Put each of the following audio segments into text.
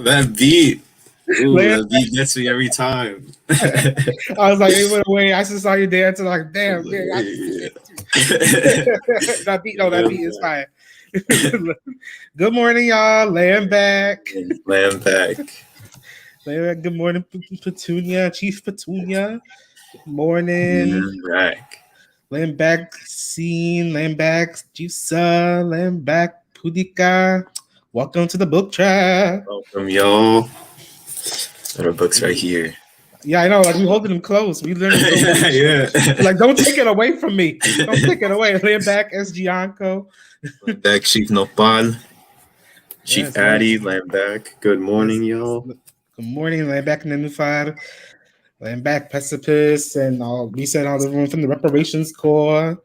that beat. Ooh, Land that beat gets me every time. I was like, it went away. I just saw you dancing. Like, damn, man, I Yeah. that beat is fire. Good morning, y'all. Laying back. Lamb back. Good morning, Petunia, Chief Petunia. Good morning. Lamb back. Laying back, scene. Laying back, Jusa. Laying back, Pudika. Welcome to the book trap. Welcome, y'all. Our book's right here. Yeah, I know. Like, we holding them close. We learning so much. Yeah. Like, don't take it away from me. Don't take it away. Laying back, S. Gianco. Lamb back, Chief Nopal. Chief Yes, Patty, lamb back. Good morning, y'all. Good morning, laying back in the new fire. Laying back Precipice and all we said all the room from the reparations corps.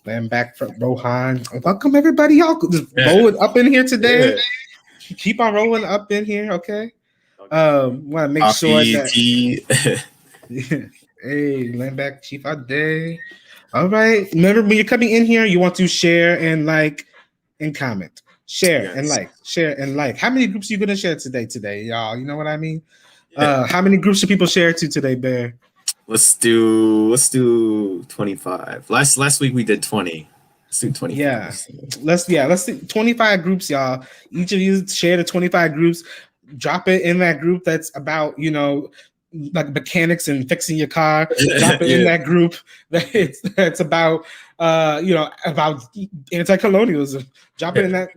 Laying back from Rohan. Welcome everybody. Y'all just rolling up in here today. Yeah. Keep on rolling up in here, okay? Want to make sure that tea. Hey, laying back Chief Ade. All right. Remember when you're coming in here, you want to share and like and comment. Share and like, share and like. How many groups are you gonna share today, y'all? You know what I mean? Yeah. How many groups should people share to today, Bear? Let's do 25. Last week we did 20. Let's do 25. Yeah, let's do 25 groups, y'all. Each of you share the 25 groups. Drop it in that group that's about, like mechanics and fixing your car. Drop it in that group that's about about anti-colonialism. Drop it in that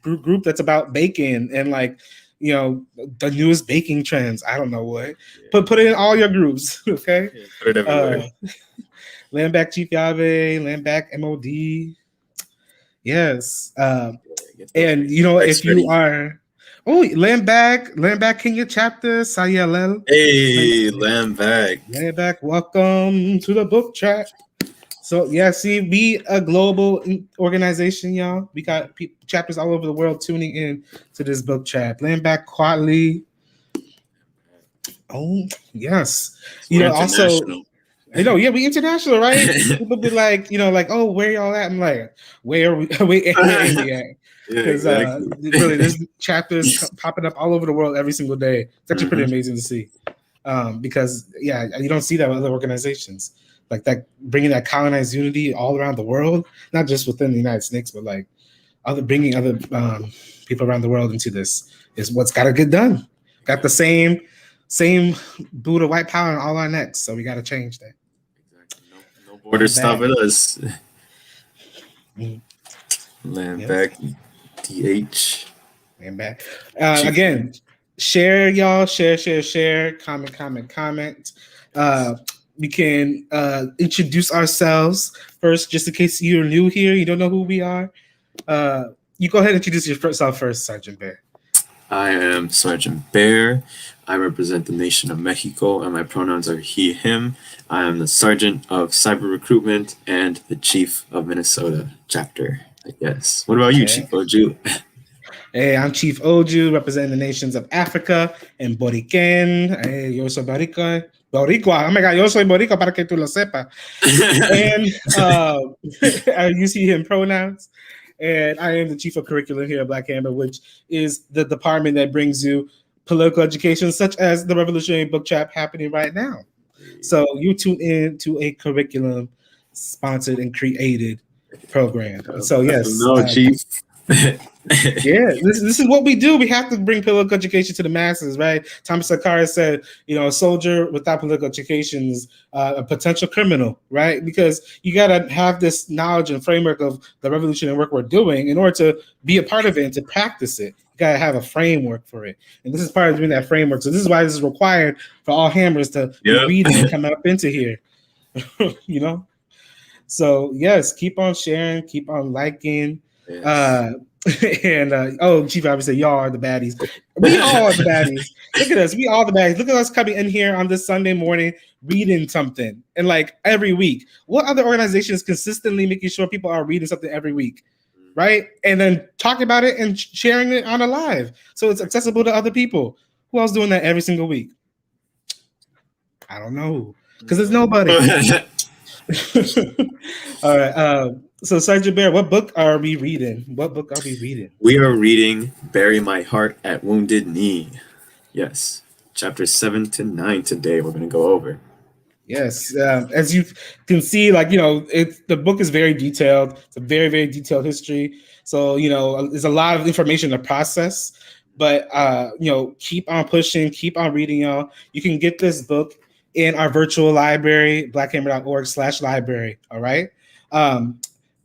group that's about baking and like the newest baking trends. I don't know what. Put it in all your groups, okay? Put it everywhere. Land back Chief Yave, land back MOD. Yes. And if you are land back Kenya chapter, Sayalel. Hey, land back. Land back, welcome to the book trap. So we a global organization, y'all. We got chapters all over the world tuning in to this book trap. Land back quietly. Oh, yes. Also we international, right? People be like, oh, where y'all at? I'm like, where are we at? Because really, there's chapters popping up all over the world every single day. It's actually pretty amazing to see. Because you don't see that with other organizations like that, bringing that colonized unity all around the world, not just within the United States, but like bringing other people around the world into this is what's got to get done. Got the same Buddha white power on all our necks, so we got to change that. Exactly. No borders stopping us. Land back, DH. Land back. Again, share, y'all. Share. Comment. We can introduce ourselves first, just in case you're new here, you don't know who we are. You go ahead and introduce yourself first, Sergeant Bear. I am Sergeant Bear. I represent the nation of Mexico, and my pronouns are he, him. I am the Sergeant of Cyber Recruitment and the Chief of Minnesota chapter, I guess. What about you, Chief Oju? Hey, I'm Chief Oju, representing the nations of Africa and Boriquen. Hey, yo soy Boricua. Oh my God, yo soy Boricua para que tú lo sepas. And I use he, him pronouns. And I am the Chief of Curriculum here at Black Amber, which is the department that brings you political education, such as the Revolutionary Book Trap happening right now. So you tune in to a curriculum sponsored and created program. So yes, Chief. This is what we do. We have to bring political education to the masses, right? Thomas Sankara said, a soldier without political education is a potential criminal, right? Because you got to have this knowledge and framework of the revolutionary work we're doing in order to be a part of it and to practice it. You got to have a framework for it. And this is part of doing that framework. So this is why this is required for all hammers to read and come up into here, So yes, keep on sharing, keep on liking. Yes. Chief obviously, y'all are the baddies. We all are the baddies. Look at us. We all the baddies. Look at us coming in here on this Sunday morning reading something. And like every week. What other organizations consistently making sure people are reading something every week? Right? And then talking about it and sharing it on a live. So it's accessible to other people. Who else doing that every single week? I don't know. Because there's nobody. All right. So Sergeant Bear, what book are we reading? What book are we reading? We are reading "Bury My Heart at Wounded Knee." Yes, chapters 7 to 9 today. We're gonna go over. Yes, as you can see, like the book is very detailed. It's a very very detailed history. So there's a lot of information to process. But keep on pushing, keep on reading, y'all. You can get this book in our virtual library, blackhammer.org/library. All right.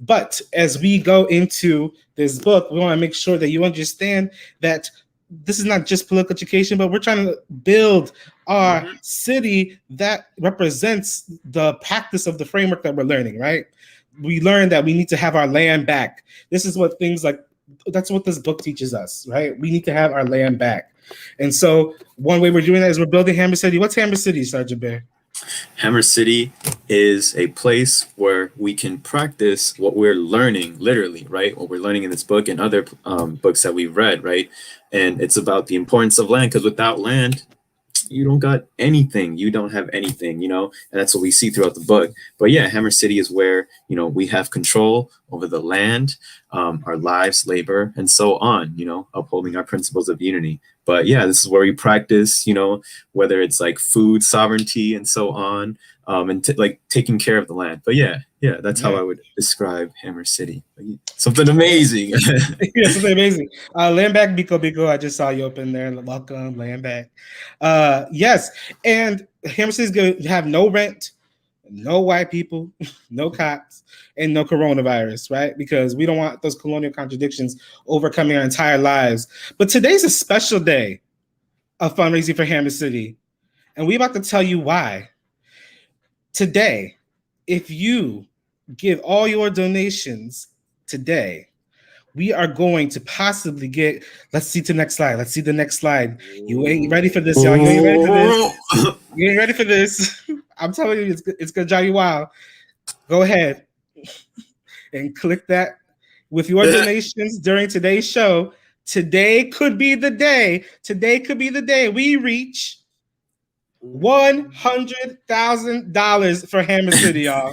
But as we go into this book, we want to make sure that you understand that this is not just political education, but we're trying to build our city that represents the practice of the framework that we're learning, right? We learned that we need to have our land back. This is what things like, that's what this book teaches us, right? We need to have our land back. And so one way we're doing that is we're building Hammer City. What's Hammer City, Sergeant Bear? Hammer City is a place where we can practice what we're learning, literally, right? What we're learning in this book and other books that we've read, right? And it's about the importance of land, because without land, you don't got anything. You don't have anything, and that's what we see throughout the book. But yeah, Hammer City is where, we have control over the land, our lives, labor, and so on, upholding our principles of unity. But yeah, this is where we practice, whether it's like food sovereignty and so on, and like taking care of the land. But yeah, that's how I would describe Hammer City. Something amazing. Yeah, something amazing. Land back, Biko. I just saw you up in there. Welcome, land back. Yes, and Hammer City is going to have no rent, no white people, no cops, and no coronavirus, right? Because we don't want those colonial contradictions overcoming our entire lives. But today's a special day of fundraising for Hammer City, and we're about to tell you why. Today, if you give all your donations today, we are going to possibly get, let's see the next slide. You ain't ready for this, y'all. You ain't ready for this. You ain't ready for this. I'm telling you, it's going to drive you wild. Go ahead and click that with your donations during today's show. Today could be the day. We reach $100,000 for Hammer City, y'all.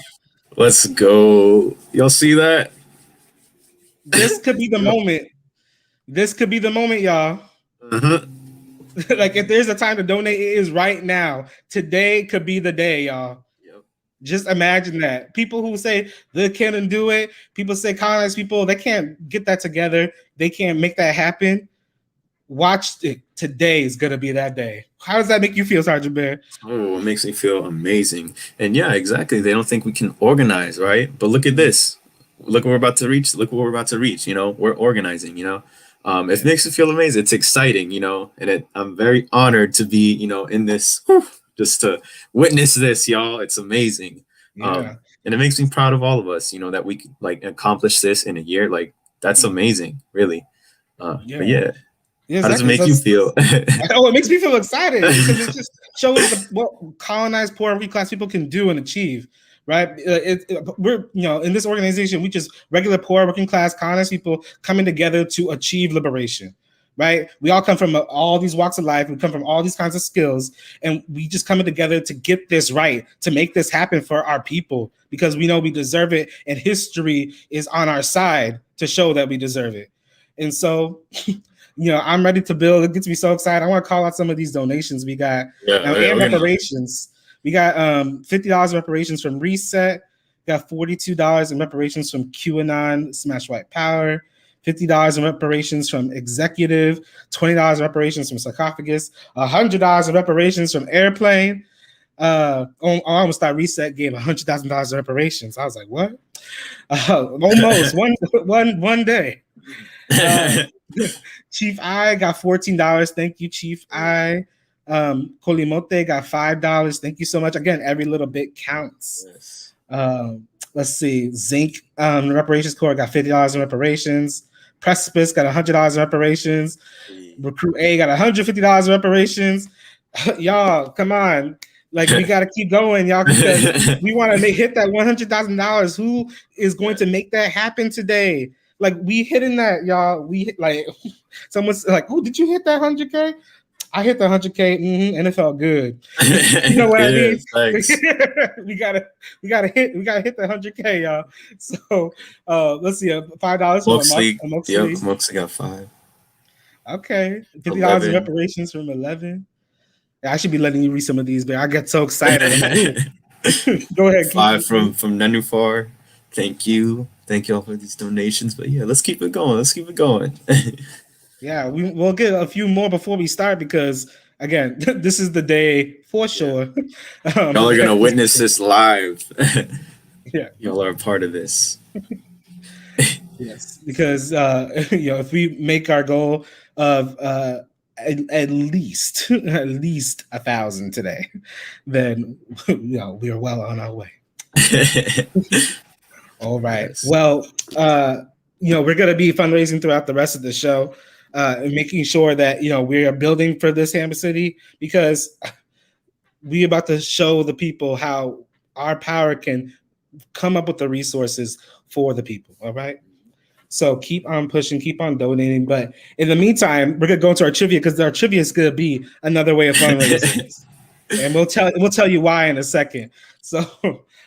Let's go. Y'all see that? This could be the moment. This could be the moment, y'all. Like, if there's a time to donate, it is right now. Today could be the day, y'all. Yep. Just imagine that. People who say they can't do it, people say colonized people, they can't get that together. They can't make that happen. Watch it. Today is going to be that day. How does that make you feel, Sergeant Bear? Oh, it makes me feel amazing. And yeah, exactly. They don't think we can organize, right? But look at this. Look what we're about to reach. We're organizing, It makes me feel amazing. It's exciting, and I'm very honored to be, in this, just to witness this, y'all. It's amazing. And it makes me proud of all of us, that we could like accomplish this in a year. Like, that's amazing, really. But yeah. Yeah, exactly. How does it make you feel? It makes me feel excited because it just shows what colonized poor working class people can do and achieve, right? We're in this organization, we just regular poor working class colonized people coming together to achieve liberation, right? We all come from all these walks of life. We come from all these kinds of skills, and we just coming together to get this right, to make this happen for our people, because we know we deserve it, and history is on our side to show that we deserve it. And so I'm ready to build. It gets me so excited. I want to call out some of these donations we got. And reparations. We got $50 reparations from Reset. Got $42 in reparations from QAnon, Smash White Power. $50 in reparations from Executive. $20 in reparations from Sarcophagus. $100 in reparations from Airplane. I almost thought Reset gave $100,000 in reparations. I was like, what? Almost one day. Chief I got $14. Thank you, Chief I. Colimote got $5. Thank you so much. Again, every little bit counts. Yes. Let's see. Zinc Reparations Corps got $50 in reparations. Precipice got $100 in reparations. Recruit A got $150 in reparations. Y'all, come on. Like, we got to keep going, y'all, because we want to hit that $100,000. Who is going to make that happen today? Like, we hitting that, y'all. We like, someone's like, oh, did you hit that 100K? I hit the 100K, and it felt good. You know what I mean? Thanks. we gotta hit the 100K, y'all. So let's see, $5 from Yep, Moxley got 5. Okay, $50 in reparations from 11. I should be letting you read some of these, but I get so excited. I'm like, go ahead. 5 from Nenufar. Thank you all for these donations. But yeah, let's keep it going. Yeah, we'll get a few more before we start because again, this is the day for sure. Y'all are gonna witness this live. Yeah, y'all are a part of this. Yes, because if we make our goal of at least 1,000 today, then we are well on our way. All right. Yes. Well, we're going to be fundraising throughout the rest of the show, and making sure that we are building for this Hammer City, because we about to show the people how our power can come up with the resources for the people. All right. So keep on pushing, keep on donating. But in the meantime, we're gonna go into our trivia, because our trivia is gonna be another way of fundraising, and we'll tell you why in a second. So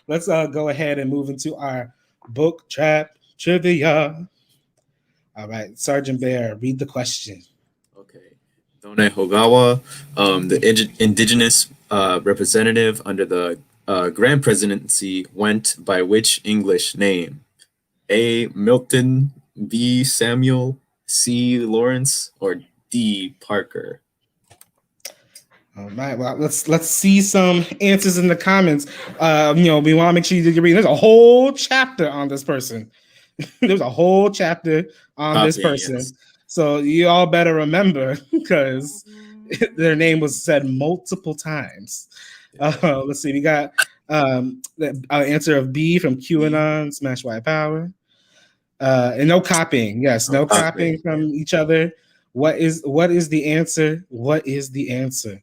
let's go ahead and move into our book trap trivia. All right, Sergeant Bear, read the question. Okay, Done Hogawa, the indigenous representative under the Grand Presidency, went by which English name? A. Milton, B. Samuel, C. Lawrence, or D. Parker? All right. Well, let's see some answers in the comments. We want to make sure you read. There's a whole chapter on this person. There's a whole chapter on this person. Yes. So you all better remember, because their name was said multiple times. Let's see. We got the answer of B from QAnon, Smash White Power. And no copying. Yes, no copying from each other. What is the answer? What is the answer?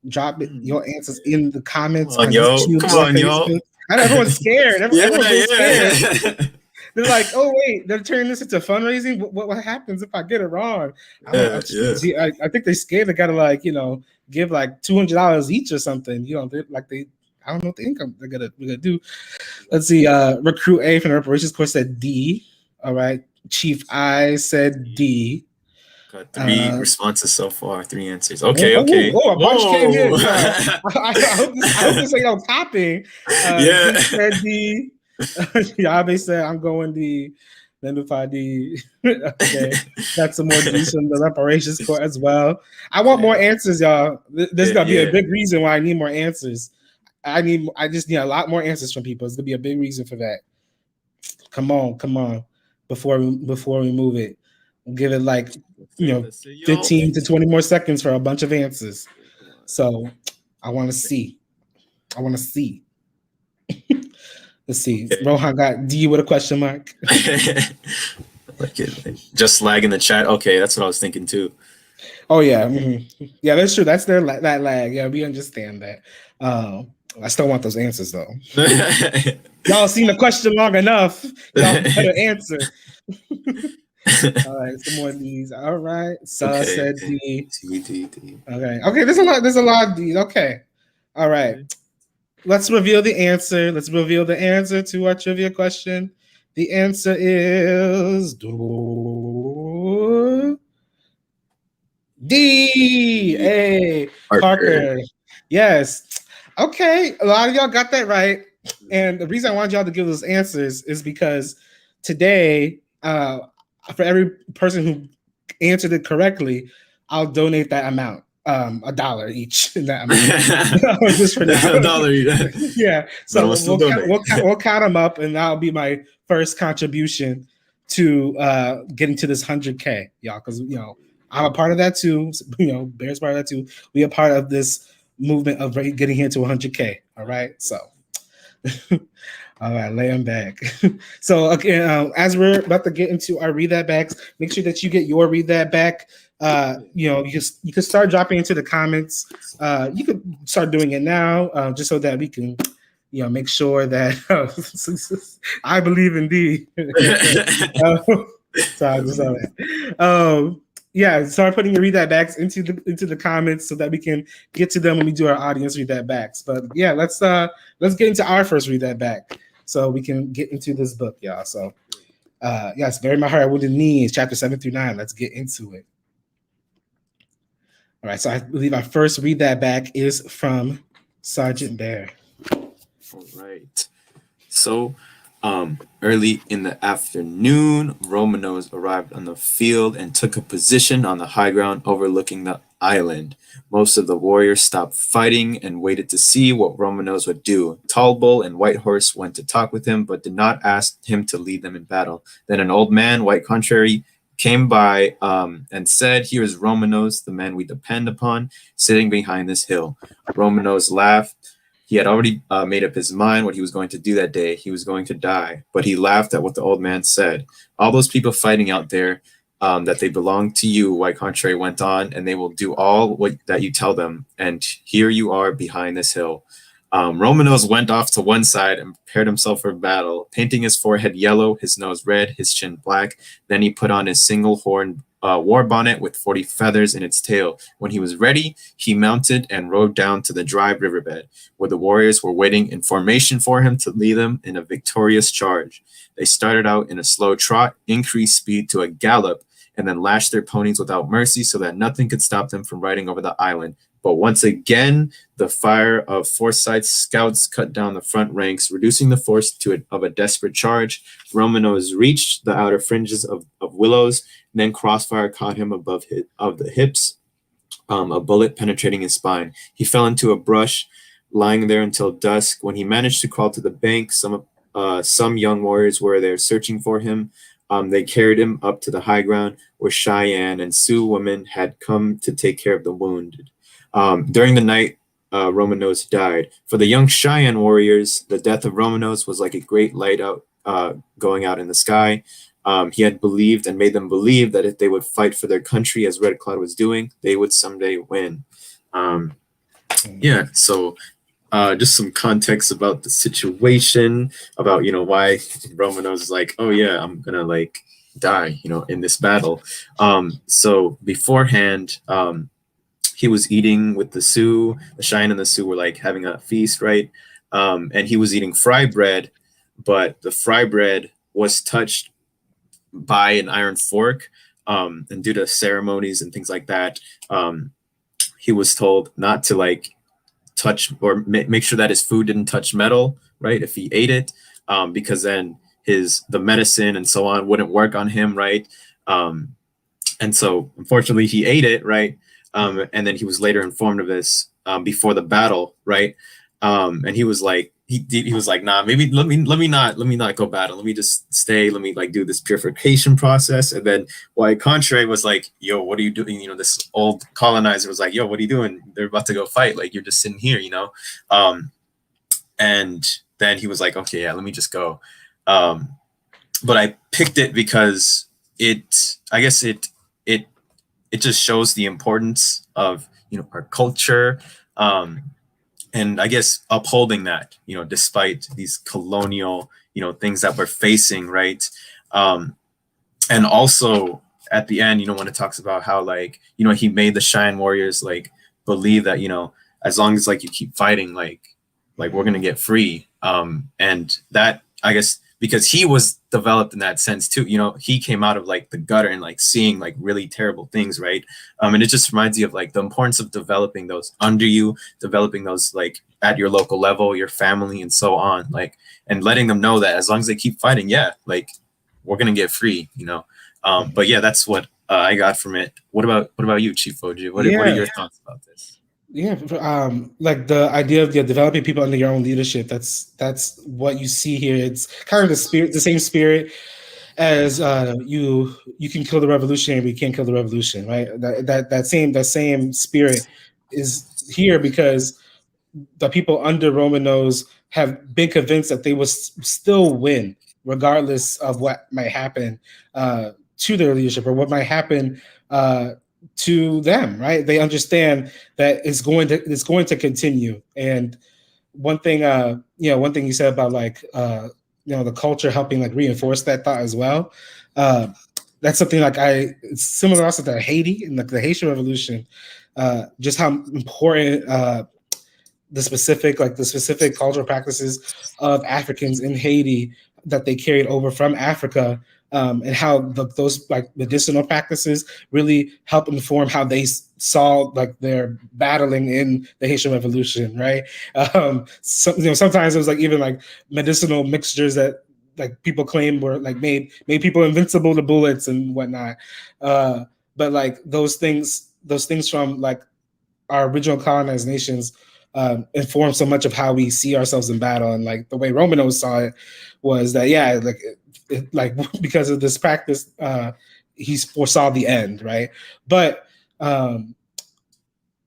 Drop your answers in the comments on YouTube or Facebook. I know everyone's scared. Everyone's scared. They're like, oh wait, they're turning this into fundraising. What happens if I get it wrong? I think they're scared. They gotta give like $200 each or something. I don't know what the income they're gonna do. Let's see. Recruit A from the reparations course said D. All right. Chief I said D. Got 3 responses so far, 3 answers. Okay. A bunch came in. I hope this ain't no copying. Yeah. D said D. Yabe said I'm going D. Nenufar D. Okay. Got some more D's from the reparations court as well. I want more answers, y'all. There's gonna be a big reason why I need more answers. I just need a lot more answers from people. It's gonna be a big reason for that. Come on. Before we move it, we'll give it 15 to 20 more seconds for a bunch of answers. So I want to see. Let's see. Okay. Rohan got D with a question mark. Just lag in the chat. Okay, that's what I was thinking too. Oh yeah, yeah, that's true. That's that lag. Yeah, we understand that. I still want those answers though. Y'all seen the question long enough. Y'all better answer. All right, some more D's. All right, said D. D. Okay. There's a lot of D's. Okay. All right. Let's reveal the answer. Let's reveal the answer to our trivia question. The answer is D. A. Parker. Yes. Okay, a lot of y'all got that right. And the reason I wanted y'all to give those answers is because today, for every person who answered it correctly, I'll donate that amount, $1 each in that amount. Just for now. $1. Yeah. So we'll count them up, and that'll be my first contribution to getting to this 100K, y'all. Because I'm a part of that too. Bear's part of that too. We are part of this movement of getting here to 100K. All right. So, all right, lay them back. So, okay, as we're about to get into our read that backs, make sure that you get your read that back. You can start dropping into the comments. You could start doing it now, just so that we can, make sure that I believe in D. Yeah, start putting your read that backs into the comments so that we can get to them when we do our audience read that backs. But yeah, let's get into our first read that back so we can get into this book, y'all. So yes, Bury My Heart at Wounded Knees, chapter 7-9. Let's get into it. All right, so I believe our first read that back is from Sergeant Bear. All right. So, early in the afternoon, Romanos arrived on the field and took a position on the high ground overlooking the island. Most of the warriors stopped fighting and waited to see what Romanos would do. Tall Bull and White Horse went to talk with him, but did not ask him to lead them in battle. Then an old man, White Contrary, came by and said, "Here is Romanos, the man we depend upon, sitting behind this hill." Romanos laughed. He had already made up his mind what he was going to do that day. He was going to die, but he laughed at what the old man said. "All those people fighting out there, that they belong to you," White Contrary went on, "and they will do all that you tell them. And here you are behind this hill." Romanos went off to one side and prepared himself for battle, painting his forehead yellow, his nose red, his chin black. Then he put on his single horn war bonnet with 40 feathers in its tail. When he was ready, he mounted and rode down to the dry riverbed, where the warriors were waiting in formation for him to lead them in a victorious charge. They started out in a slow trot, increased speed to a gallop, and then lashed their ponies without mercy so that nothing could stop them from riding over the island. But once again, the fire of Forsyth's scouts cut down the front ranks, reducing the force of a desperate charge. Romanos reached the outer fringes of willows, and then Crossfire caught him above the hips, a bullet penetrating his spine. He fell into a brush, lying there until dusk. When he managed to crawl to the bank, some young warriors were there searching for him. They carried him up to the high ground where Cheyenne and Sioux women had come to take care of the wounded. During the night, Romanos died. For the young Cheyenne warriors, the death of Romanos was like a great light out going out in the sky. He had believed and made them believe that if they would fight for their country as Red Cloud was doing, they would someday win. So just some context about the situation, about, why Romanos is like, oh yeah, I'm gonna like die, in this battle. So beforehand, he was eating with the Sioux. The Cheyenne and the Sioux were like having a feast, right? And he was eating fry bread, but the fry bread was touched by an iron fork, and due to ceremonies and things like that, he was told not to like touch or make sure that his food didn't touch metal, right? If he ate it, because then the medicine and so on wouldn't work on him, right? And so unfortunately he ate it, right? And then he was later informed of this before the battle, right? And he was like, he was like, nah, maybe let me not go battle. Let me just stay. Let me like do this purification process. And then White Contrary was like, yo, what are you doing? This old colonizer was like, yo, what are you doing? They're about to go fight. Like, you're just sitting here, and then he was like, okay, yeah, let me just go. But I picked it because I guess it just shows the importance of, our culture, and I guess upholding that, despite these colonial, things that we're facing, right? And also at the end, when it talks about how like, he made the Cheyenne warriors like believe that, as long as like you keep fighting, like we're gonna get free. And that, I guess, because he was developed in that sense too, he came out of like the gutter and like seeing like really terrible things, right? And it just reminds you of like the importance of developing those under you, developing those like at your local level, your family, and so on, like, and letting them know that as long as they keep fighting, yeah, like we're gonna get free, But yeah, that's what I got from it. What about you, Chief OG? What are your thoughts about this? Yeah, like the idea of developing people under your own leadership. That's what you see here. It's kind of the same spirit as you can kill the revolutionary, but you can't kill the revolution, right? That same spirit is here because the people under Romanos have been convinced that they will still win, regardless of what might happen to their leadership or what might happen to them, right? They understand that it's going to continue. And one thing you said about like the culture helping like reinforce that thought as well. that's something like it's similar also to Haiti and like the Haitian Revolution, just how important the specific cultural practices of Africans in Haiti that they carried over from Africa, and how those like medicinal practices really help inform how they saw like their battling in the Haitian Revolution, right? Sometimes it was like even like medicinal mixtures that like people claim were like made people invincible to bullets and whatnot. But like those things from like our original colonized nations inform so much of how we see ourselves in battle. And like the way Romanos saw it was that, yeah, like because of this practice, he foresaw the end, right? But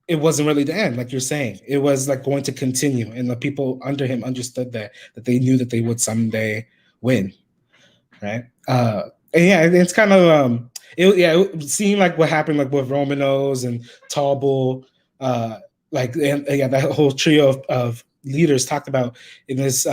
it wasn't really the end, like you're saying. It was like going to continue, and the people under him understood that they knew that they would someday win, right? And yeah, it's kind of it seemed like what happened like with Romanos and Tall Bull, like and yeah, that whole trio of leaders talked about in this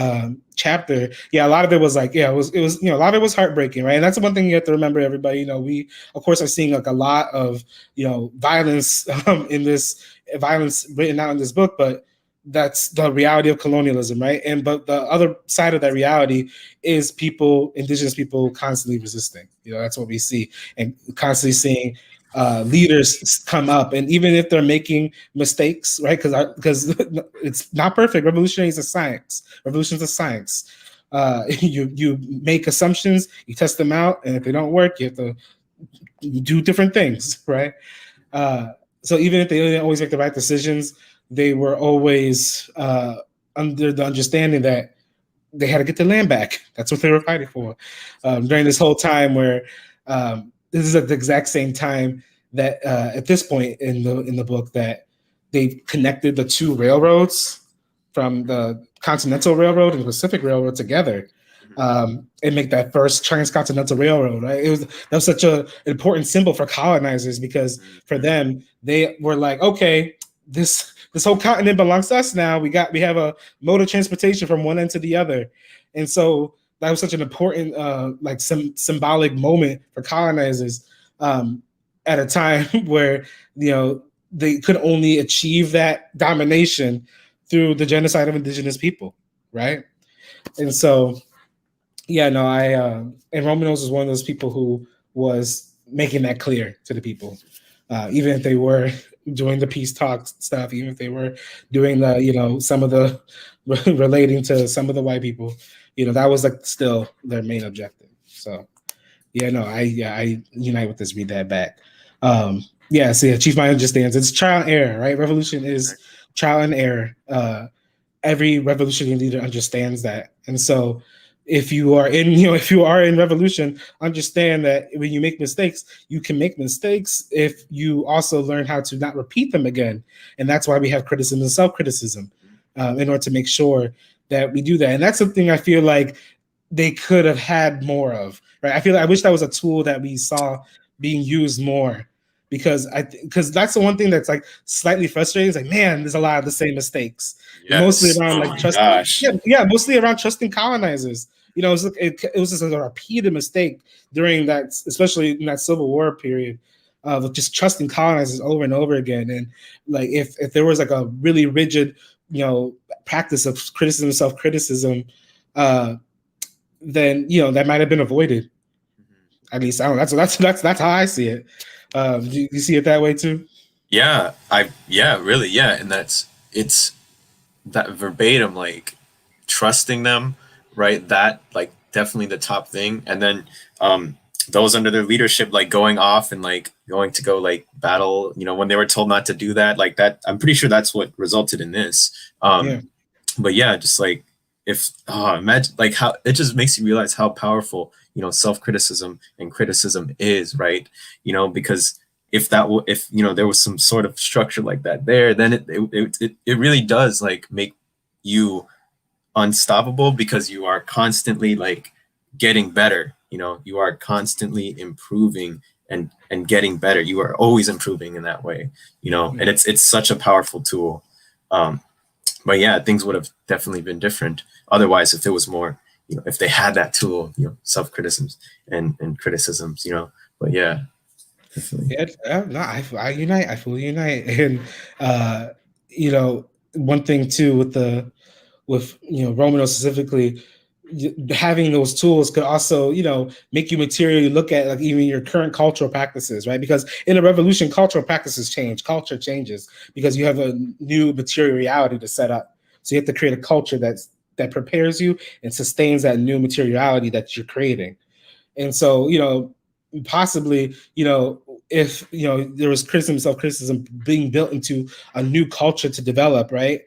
chapter. Yeah, a lot of it was like, yeah, it was a lot of it was heartbreaking, right? And that's one thing you have to remember, everybody. We of course are seeing like a lot of violence in this violence written out in this book, but that's the reality of colonialism, right? And but the other side of that reality is indigenous people constantly resisting. That's what we see, and constantly seeing leaders come up, and even if they're making mistakes, right? Because it's not perfect. Revolution is a science. You make assumptions, you test them out, and if they don't work, you have to do different things, right? So even if they didn't always make the right decisions, they were always under the understanding that they had to get the land back. That's what they were fighting for during this whole time. Where this is at the exact same time that at this point in the book that they connected the two railroads from the Continental Railroad and the Pacific Railroad together, and make that first transcontinental railroad. Right? That was such an important symbol for colonizers, because for them, they were like, okay, this whole continent belongs to us now. We have a mode of transportation from one end to the other. And so that was such an important symbolic moment for colonizers at a time where they could only achieve that domination through the genocide of indigenous people, right? And so and Romanos was one of those people who was making that clear to the people, even if they were doing the peace talk stuff, even if they were doing the some of the relating to some of the white people, that was like still their main objective. So I unite with this. Read that back. Chief Mind understands it's trial and error, right? Revolution is trial and error. Every revolutionary leader understands that, and so if you are in revolution, understand that when you make mistakes, you can make mistakes if you also learn how to not repeat them again. And that's why we have criticism and self-criticism, in order to make sure that we do that. And that's something I feel like they could have had more of, right? I wish that was a tool that we saw being used more, because that's the one thing that's like slightly frustrating. It's like, man, there's a lot of the same mistakes, mostly around trusting. Mostly around trusting colonizers. It was just a repeated mistake during that, especially in that Civil War period, of just trusting colonizers over and over again. And like if there was like a really rigid, practice of criticism, self-criticism, then that might have been avoided. At least I don't know. That's how I see it. Do you see it that way too? Really, and it's that verbatim, like trusting them, right? That like definitely the top thing. And then those under their leadership like going off and like going to go like battle, when they were told not to do that, like that, I'm pretty sure that's what resulted in this. But just like imagine like how it just makes you realize how powerful self-criticism and criticism is, right? Because if there was some sort of structure like that there, then it really does like make you unstoppable, because you are constantly like getting better. You are constantly improving and getting better. You are always improving in that way, and it's such a powerful tool. But things would have definitely been different otherwise if it was more, if they had that tool, self-criticisms and criticisms, But yeah. Yeah, no, I unite. I fully unite. And one thing too with Romano specifically, having those tools could also make you materially look at like even your current cultural practices, right? Because in a revolution, cultural practices change, culture changes because you have a new material reality to set up. So you have to create a culture that prepares you and sustains that new materiality that you're creating. And so, possibly, if there was self-criticism being built into a new culture to develop, right?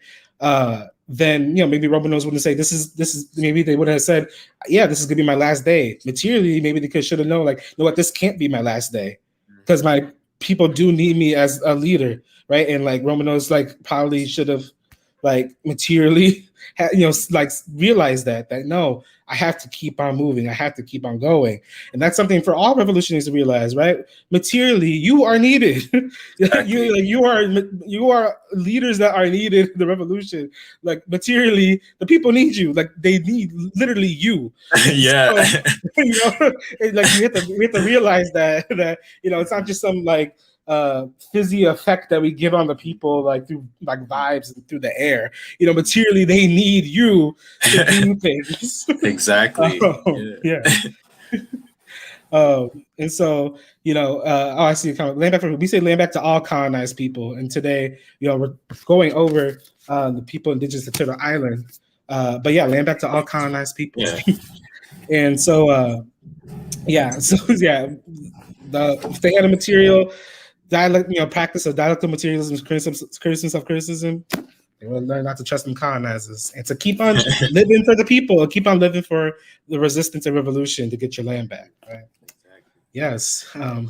Then maybe Romanos wouldn't say this is maybe they would have said, yeah, this is gonna be my last day. Materially, maybe they should have known, like, you know what, this can't be my last day because my people do need me as a leader, right? And like Romanos like probably should have like materially like realize that no, I have to keep on moving, I have to keep on going. And that's something for all revolutionaries to realize, right? Materially, you are needed. Exactly. you are leaders that are needed in the revolution. Like materially, the people need you, like they need literally you. Yeah. So, like we have to realize that it's not just some like fizzy effect that we give on the people like through like vibes and through the air. Materially they need you to do things. Exactly. Yeah. And so I see land back. We say land back to all colonized people, and today we're going over the people indigenous to Turtle Island. But yeah, land back to all colonized people. Yeah. And so if they had a material dialect, practice of dialectal materialism, criticism, self-criticism, they will learn not to trust in colonizers and to keep on living for the people, keep on living for the resistance and revolution to get your land back. Right? Exactly. Yes,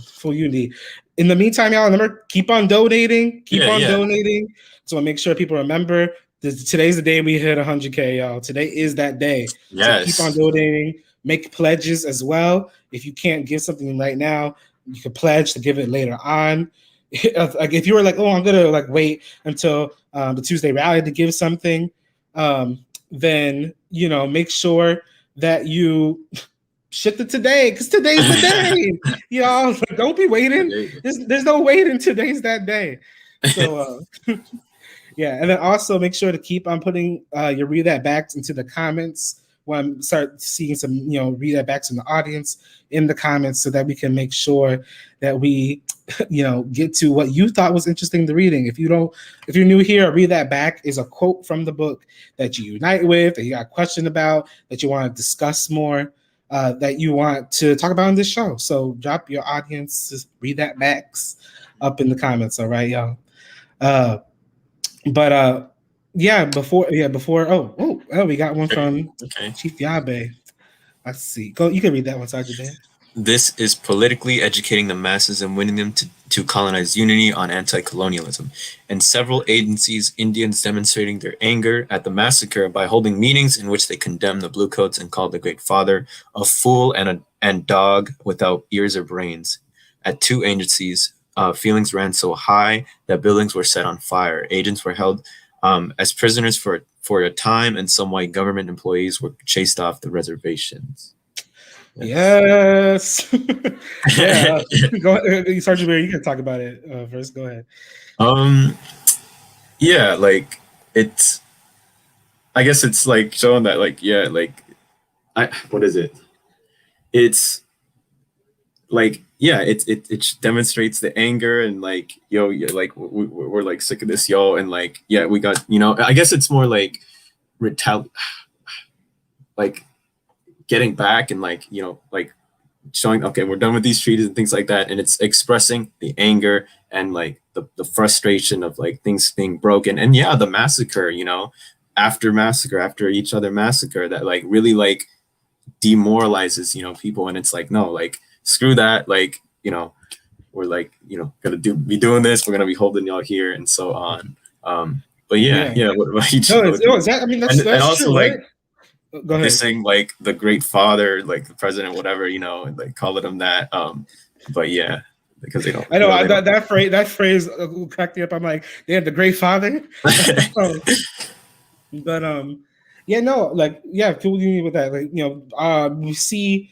full unity. In the meantime, y'all remember, keep on donating, donating. So make sure people remember today's the day we hit 100K, y'all. Today is that day. Yes. So keep on donating. Make pledges as well. If you can't give something right now, you can pledge to give it later on. Like if you were like, oh, I'm gonna like wait until the Tuesday rally to give something, then make sure that you shift it today because today's the day. Y'all don't be waiting. There's no waiting. Today's that day. So yeah, and then also make sure to keep on putting your read that back into the comments when start seeing some read that backs in the audience in the comments so that we can make sure that we get to what you thought was interesting to reading. If you're new here, read that back is a quote from the book that you unite with, that you got a question about, that you want to discuss more, that you want to talk about in this show. So drop your audience, just read that backs up in the comments. All right, y'all. Before we got one from Chief Yabe. Let's see. Go, you can read that one, Sergeant Dan. This is politically educating the masses and winning them to colonize unity on anti-colonialism. In several agencies, Indians demonstrating their anger at the massacre by holding meetings in which they condemned the Bluecoats and called the Great Father a fool and dog without ears or brains. At 2 agencies, feelings ran so high that buildings were set on fire. Agents were held as prisoners for a time, and some white government employees were chased off the reservations. Yes. Yeah. Go ahead, Sergeant Barry, you can talk about it first. Go ahead. Yeah, like it's. I guess it's like showing that, like, yeah, like, what is it? It's like, yeah, it demonstrates the anger and like, yo, like we're like sick of this, yo, and like, yeah, we got, I guess it's more like like getting back and like, like showing, okay, we're done with these treaties and things like that, and it's expressing the anger and like the frustration of like things being broken, and yeah, the massacre, after each other massacre that like really like demoralizes people, and it's like, no, like screw that, like we're like gonna be doing this, we're gonna be holding y'all here and so on. But yeah, what about each and also true, like right? Go ahead. Dissing like the Great Father, like the president, whatever, and like calling him that. But yeah, because they don't. I know, that phrase cracked me up. I'm like, they have the Great Father. But yeah, no, like, yeah, full unity with that. Like, we see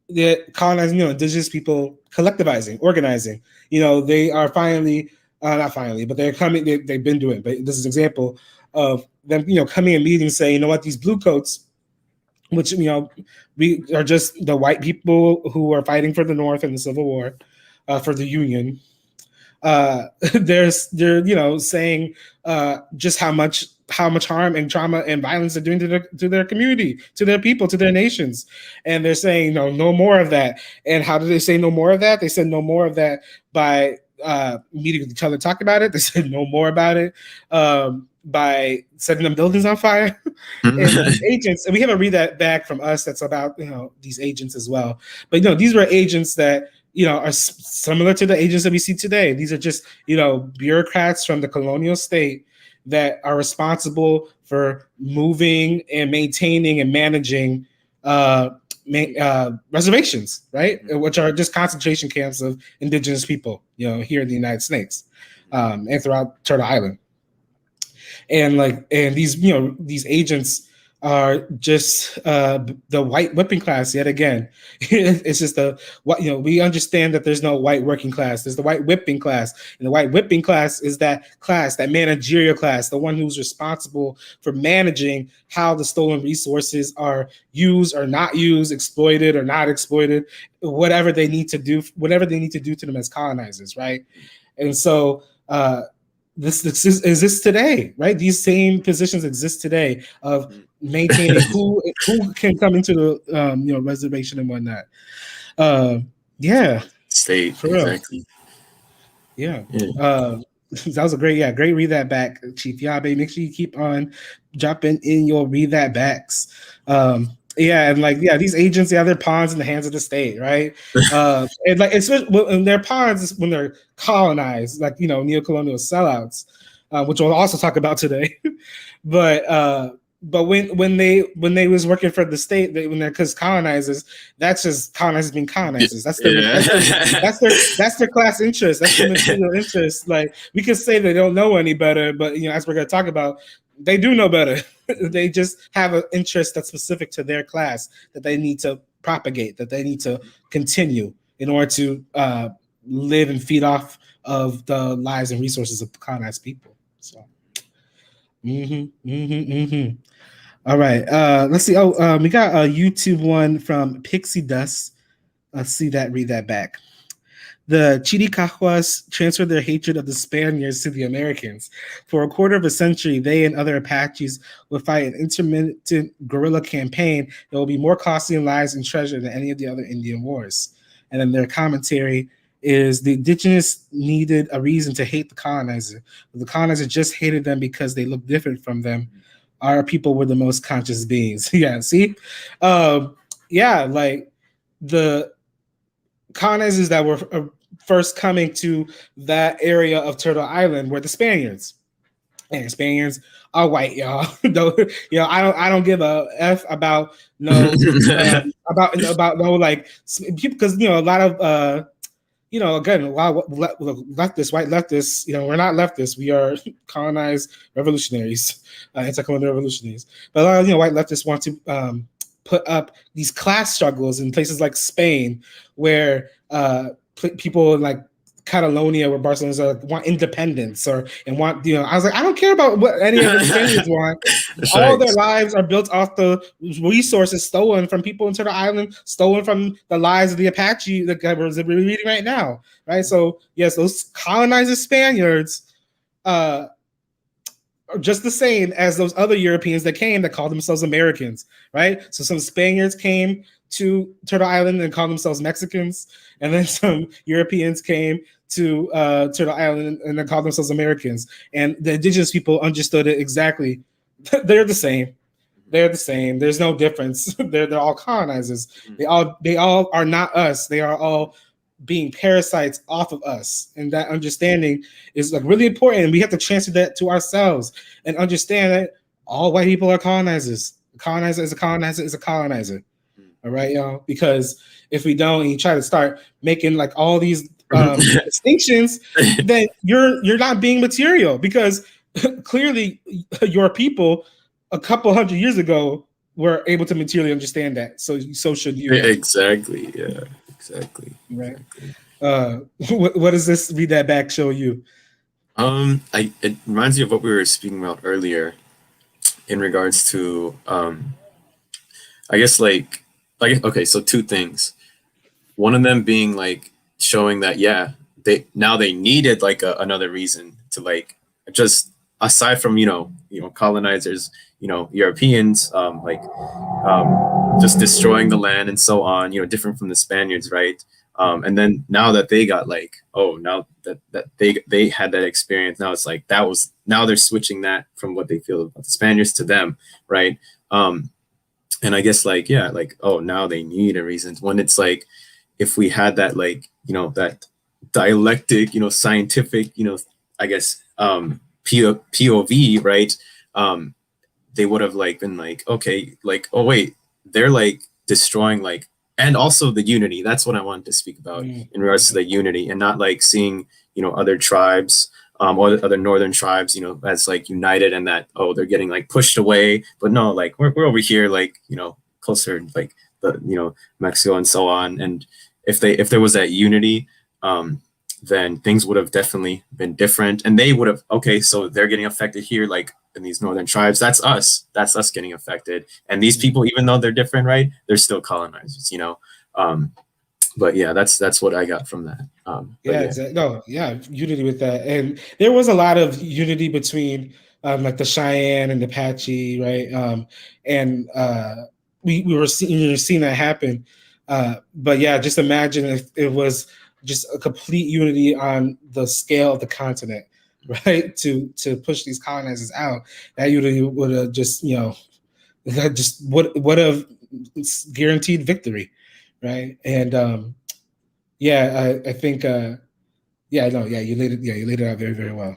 the colonizing, indigenous people collectivizing, organizing. They are finally, not finally, but they're coming. They've been doing it. But this is an example of them, coming in meetings saying, you know what, these blue coats, which we are just the white people who are fighting for the North in the Civil War, for the Union. They're saying just how much harm and trauma and violence they're doing to their community, to their people, to their nations, and they're saying no more of that. And how do they say no more of that? They said no more of that by meeting with each other, talking about it. They said no more about it by setting them buildings on fire. And these agents, and we have a read that back from us that's about these agents as well. But these were agents that are similar to the agents that we see today. These are just, bureaucrats from the colonial state that are responsible for moving and maintaining and managing reservations, right? Which are just concentration camps of indigenous people, here in the United States, and throughout Turtle Island. And these agents are just the white whipping class yet again. It's just we understand that there's no white working class. There's the white whipping class, and the white whipping class is that class, that managerial class, the one who's responsible for managing how the stolen resources are used or not used, exploited or not exploited, whatever they need to do to them as colonizers, right? And so this exists today, right? These same positions exist today of maintaining who can come into the reservation and whatnot. State, exactly. Yeah. That was a great read that back, Chief Yabe. Make sure you keep on dropping in your read that backs. These agents, they're pawns in the hands of the state, right? And they're pawns when they're colonized, neocolonial sellouts, which we'll also talk about today. But when they was working for the state, because colonizers, that's just colonizers being colonizers. That's their class interest. That's their material interest. Like, we can say they don't know any better, but as we're gonna talk about, they do know better. They just have an interest that's specific to their class that they need to propagate, that they need to continue in order to live and feed off of the lives and resources of colonized people. So, All right. Let's see. We got a YouTube one from Pixie Dust. Let's see that. Read that back. The Chiricahuas transferred their hatred of the Spaniards to the Americans. For a quarter of a century, they and other Apaches would fight an intermittent guerrilla campaign that will be more costly in lives and treasure than any of the other Indian wars. And then their commentary is the indigenous needed a reason to hate the colonizer. The colonizer just hated them because they looked different from them. Our people were the most conscious beings. Yeah, see? The colonizers that were first coming to that area of Turtle Island were the Spaniards. And Spaniards are white, y'all. I don't give a F about because a lot of again, a lot of leftists, white leftists, we're not leftists. We are colonized revolutionaries, anti-colonial revolutionaries. But a lot of white leftists want to put up these class struggles in places like Spain, where people like Catalonia, where Barcelona want independence and want, I was like, I don't care about what any of the Spaniards want. All their lives are built off the resources stolen from people into the island, stolen from the lives of the Apache that we're reading right now, right? So yes, those colonizing Spaniards are just the same as those other Europeans that came that called themselves Americans, right? So some Spaniards came to Turtle Island and called themselves Mexicans, and then some Europeans came to Turtle Island and then called themselves Americans. And the indigenous people understood it exactly. They're the same. They're the same. There's no difference. They're all colonizers. They all are not us. They are all being parasites off of us. And that understanding is really important. And we have to transfer that to ourselves and understand that all white people are colonizers. A colonizer is a colonizer is a colonizer. All right, y'all. Because if we don't, and you try to start making all these distinctions, then you're not being material, because clearly your people a couple hundred years ago were able to materially understand that. So should you. Exactly. Yeah. Exactly. Right. Exactly. What does this read that back show you? It reminds me of what we were speaking about earlier in regards to I guess like okay, so two things. One of them being like showing that yeah, they needed like another reason to like just aside from colonizers, Europeans just destroying the land and so on, different from the Spaniards, right? And then now that they got like, oh, now that they had that experience, now it's like now they're switching that from what they feel about the Spaniards to them, right? And I guess like yeah, like oh, now they need a reason when it's like if we had that like that dialectic, scientific, I guess POV, right? They would have like been like okay, like oh wait, they're like destroying like and also the unity. That's what I wanted to speak about in regards to the unity and not like seeing other tribes or other northern tribes as like united and that oh they're getting like pushed away, but no, like we're over here like closer like the Mexico and so on. And if there was that unity, then things would have definitely been different and they would have okay, so they're getting affected here like in these northern tribes, that's us getting affected, and these people, even though they're different, right, they're still colonizers, but yeah, that's what I got from that. Yeah, exactly. No, yeah, unity with that, and there was a lot of unity between like the Cheyenne and the Apache, right? And we were seeing that happen. But yeah, just imagine if it was just a complete unity on the scale of the continent, right? To push these colonizers out, that unity would have just just would have guaranteed victory, right? And I think you laid it out very, very well.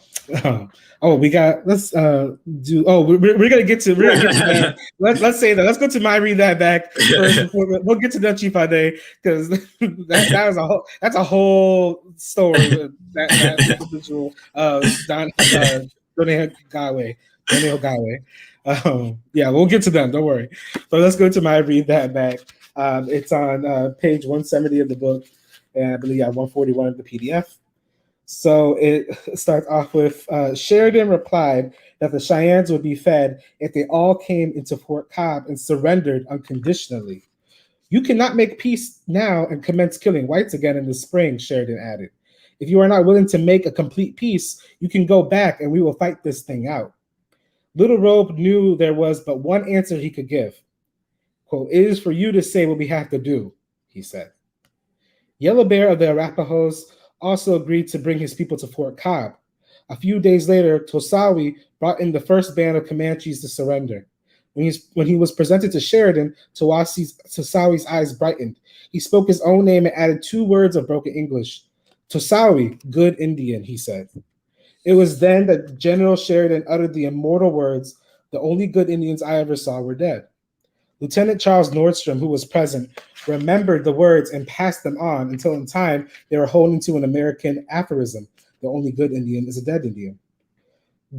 Let's do. Oh, we're gonna get to that. Let's say that. Let's go to my read that back first. Before we'll get to the Chief Ade because that's a whole story. That individual Daniel Gawe. Yeah, we'll get to them. Don't worry. But let's go to my read that back. It's on page 170 of the book, and I believe 141 of the PDF. So it starts off with Sheridan replied that the Cheyennes would be fed if they all came into Fort Cobb and surrendered unconditionally. You cannot make peace now and commence killing whites again in the spring, Sheridan added. If you are not willing to make a complete peace, you can go back and we will fight this thing out. Little Robe knew there was but one answer he could give. Quote, "It is for you to say what we have to do," he said. Yellow Bear of the Arapahoes also agreed to bring his people to Fort Cobb. A few days later, Tosawi brought in the first band of Comanches to surrender. When he was presented to Sheridan, Tosawi's eyes brightened. He spoke his own name and added 2 words of broken English. "Tosawi, good Indian," he said. It was then that General Sheridan uttered the immortal words, "The only good Indians I ever saw were dead." Lieutenant Charles Nordstrom, who was present, remembered the words and passed them on until in time they were holding to an American aphorism: "The only good Indian is a dead Indian."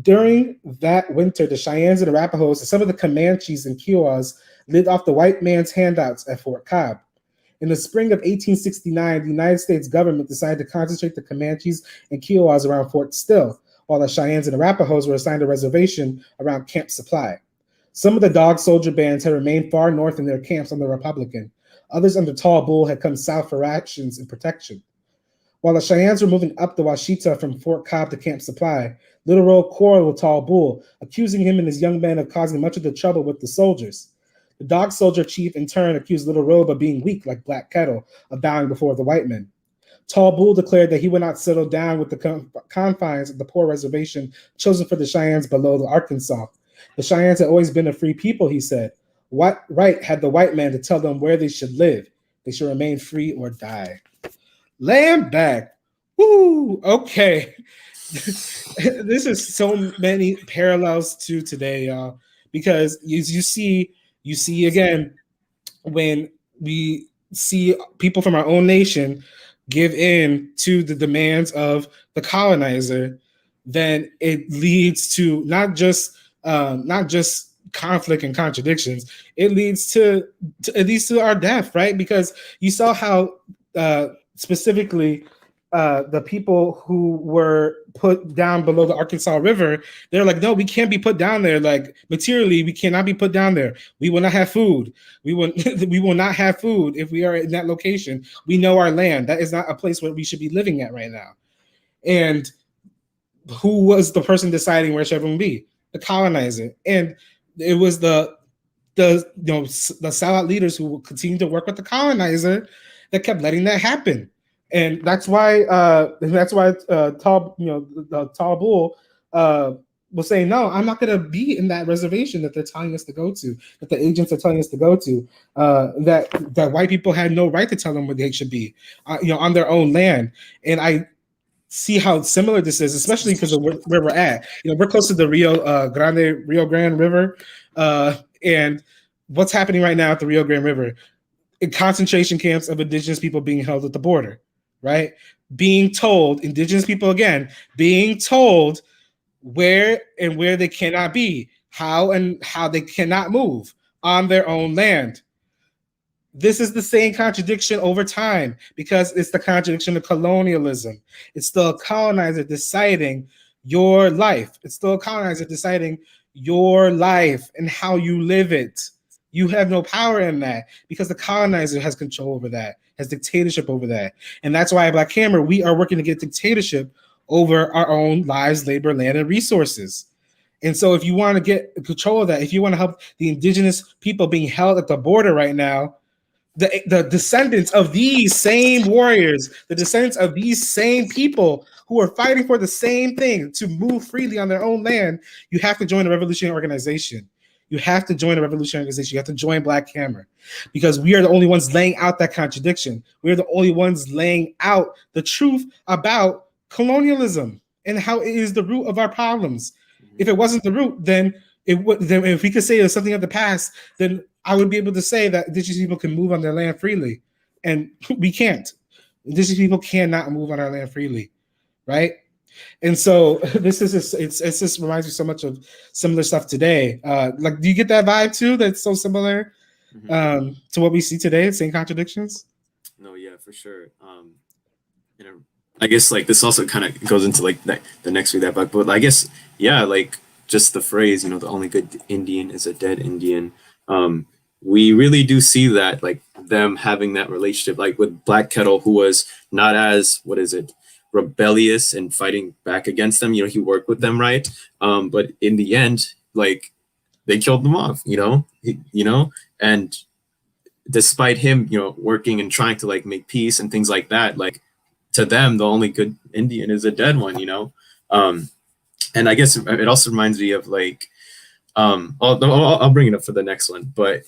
During that winter, the Cheyennes and Arapahoes and some of the Comanches and Kiowas lived off the white man's handouts at Fort Cobb. In the spring of 1869, the United States government decided to concentrate the Comanches and Kiowas around Fort Still, while the Cheyennes and Arapahoes were assigned a reservation around Camp Supply. Some of the Dog Soldier bands had remained far north in their camps on the Republican. Others under Tall Bull had come south for rations and protection. While the Cheyennes were moving up the Washita from Fort Cobb to Camp Supply, Little Robe quarreled with Tall Bull, accusing him and his young men of causing much of the trouble with the soldiers. The Dog Soldier chief in turn accused Little Robe of being weak like Black Kettle, of bowing before the white men. Tall Bull declared that he would not settle down with the confines of the poor reservation chosen for the Cheyennes below the Arkansas. The Cheyennes had always been a free people, he said. What right had the white man to tell them where they should live? They should remain free or die. Land back. Woo! Okay. This is so many parallels to today, y'all. Because you see again, when we see people from our own nation give in to the demands of the colonizer, then it leads to not just conflict and contradictions, it leads to our death, right? Because you saw how specifically the people who were put down below the Arkansas River, they're like, no, we can't be put down there. Like materially, we cannot be put down there. We will not have food. We will we will not have food if we are in that location. We know our land. That is not a place where we should be living at right now. And who was the person deciding where should everyone be? The colonizer. And it was the sellout leaders who would continue to work with the colonizer that kept letting that happen. And that's why Tall Bull was saying, no, I'm not going to be in that reservation that they're telling us to go to, that the agents are telling us to go to, that white people had no right to tell them where they should be, on their own land. And I see how similar this is, especially because of where we're at. We're close to the Rio Grande River, and what's happening right now at the Rio Grande River, in concentration camps of indigenous people being held at the border, right? Being told, indigenous people again, being told where they cannot be, how they cannot move on their own land. This is the same contradiction over time because it's the contradiction of colonialism. It's still a colonizer deciding your life. It's still a colonizer deciding your life and how you live it. You have no power in that because the colonizer has control over that, has dictatorship over that. And that's why at Black Hammer, we are working to get dictatorship over our own lives, labor, land, and resources. And so if you want to get control of that, if you want to help the indigenous people being held at the border right now, the descendants of these same warriors, the descendants of these same people who are fighting for the same thing, to move freely on their own land, you have to join a revolutionary organization. You have to join a revolutionary organization. You have to join Black Hammer because we are the only ones laying out that contradiction. We're the only ones laying out the truth about colonialism and how it is the root of our problems. If it wasn't the root, then if we could say it was something of the past, then I would be able to say that indigenous people can move on their land freely, and we can't. Indigenous people cannot move on our land freely, right? And so this is it just reminds me so much of similar stuff today. Like, do you get that vibe too? That's so similar to what we see today. Same contradictions. No, yeah, for sure. I guess like this also kind of goes into like the next week that vibe, but I guess like just the phrase, the only good Indian is a dead Indian. We really do see that, like them having that relationship, like with Black Kettle, who was not as, rebellious and fighting back against them. He worked with them, right? But in the end, like they killed them off, and despite him, working and trying to like make peace and things like that, like to them, the only good Indian is a dead one, and I guess it also reminds me of like, I'll bring it up for the next one, but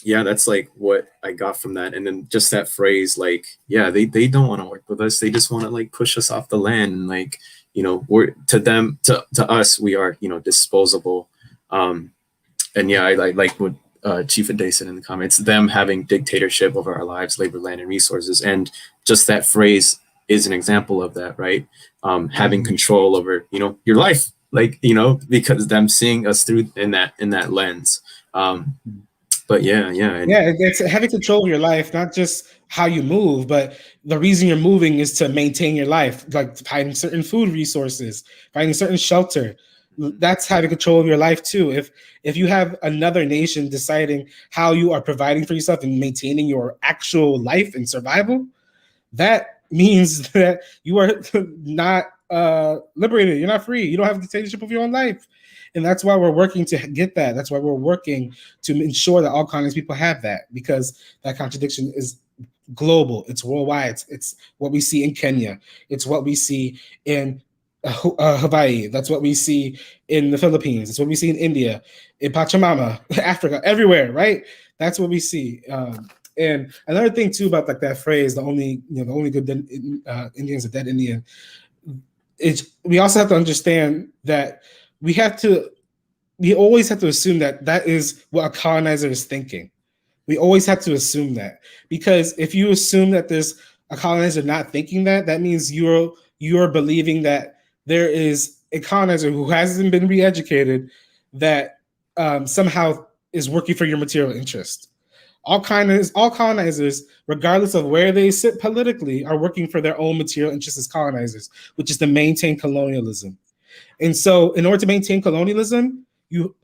that's like what I got from that. And then just that phrase, like, they don't want to work with us. They just want to like push us off the land. And like, we're to us, we are, disposable. And I like what Chief Ade said in the comments, them having dictatorship over our lives, labor, land, and resources. And just that phrase is an example of that, right? Having control over, your life, like, because them seeing us through in that lens. But it's having control of your life, not just how you move, but the reason you're moving is to maintain your life, like finding certain food resources, finding certain shelter. That's having control of your life too. If you have another nation deciding how you are providing for yourself and maintaining your actual life and survival, that means that you are not liberated. You're not free. You don't have dictatorship of your own life. And that's why we're working to get that. That's why we're working to ensure that all colonies people have that, because that contradiction is global. It's worldwide. It's what we see in Kenya. It's what we see in Hawaii. That's what we see in the Philippines. It's what we see in India, in Pachamama, Africa, everywhere, right? That's what we see. And another thing too about like that phrase, the only good Indian is a dead Indian. We also have to understand that we always have to assume that is what a colonizer is thinking. We always have to assume that, because if you assume that there's a colonizer not thinking that means you're believing that there is a colonizer who hasn't been re-educated that somehow is working for your material interest. All colonizers, regardless of where they sit politically, are working for their own material interests as colonizers, which is to maintain colonialism. And so, in order to maintain colonialism,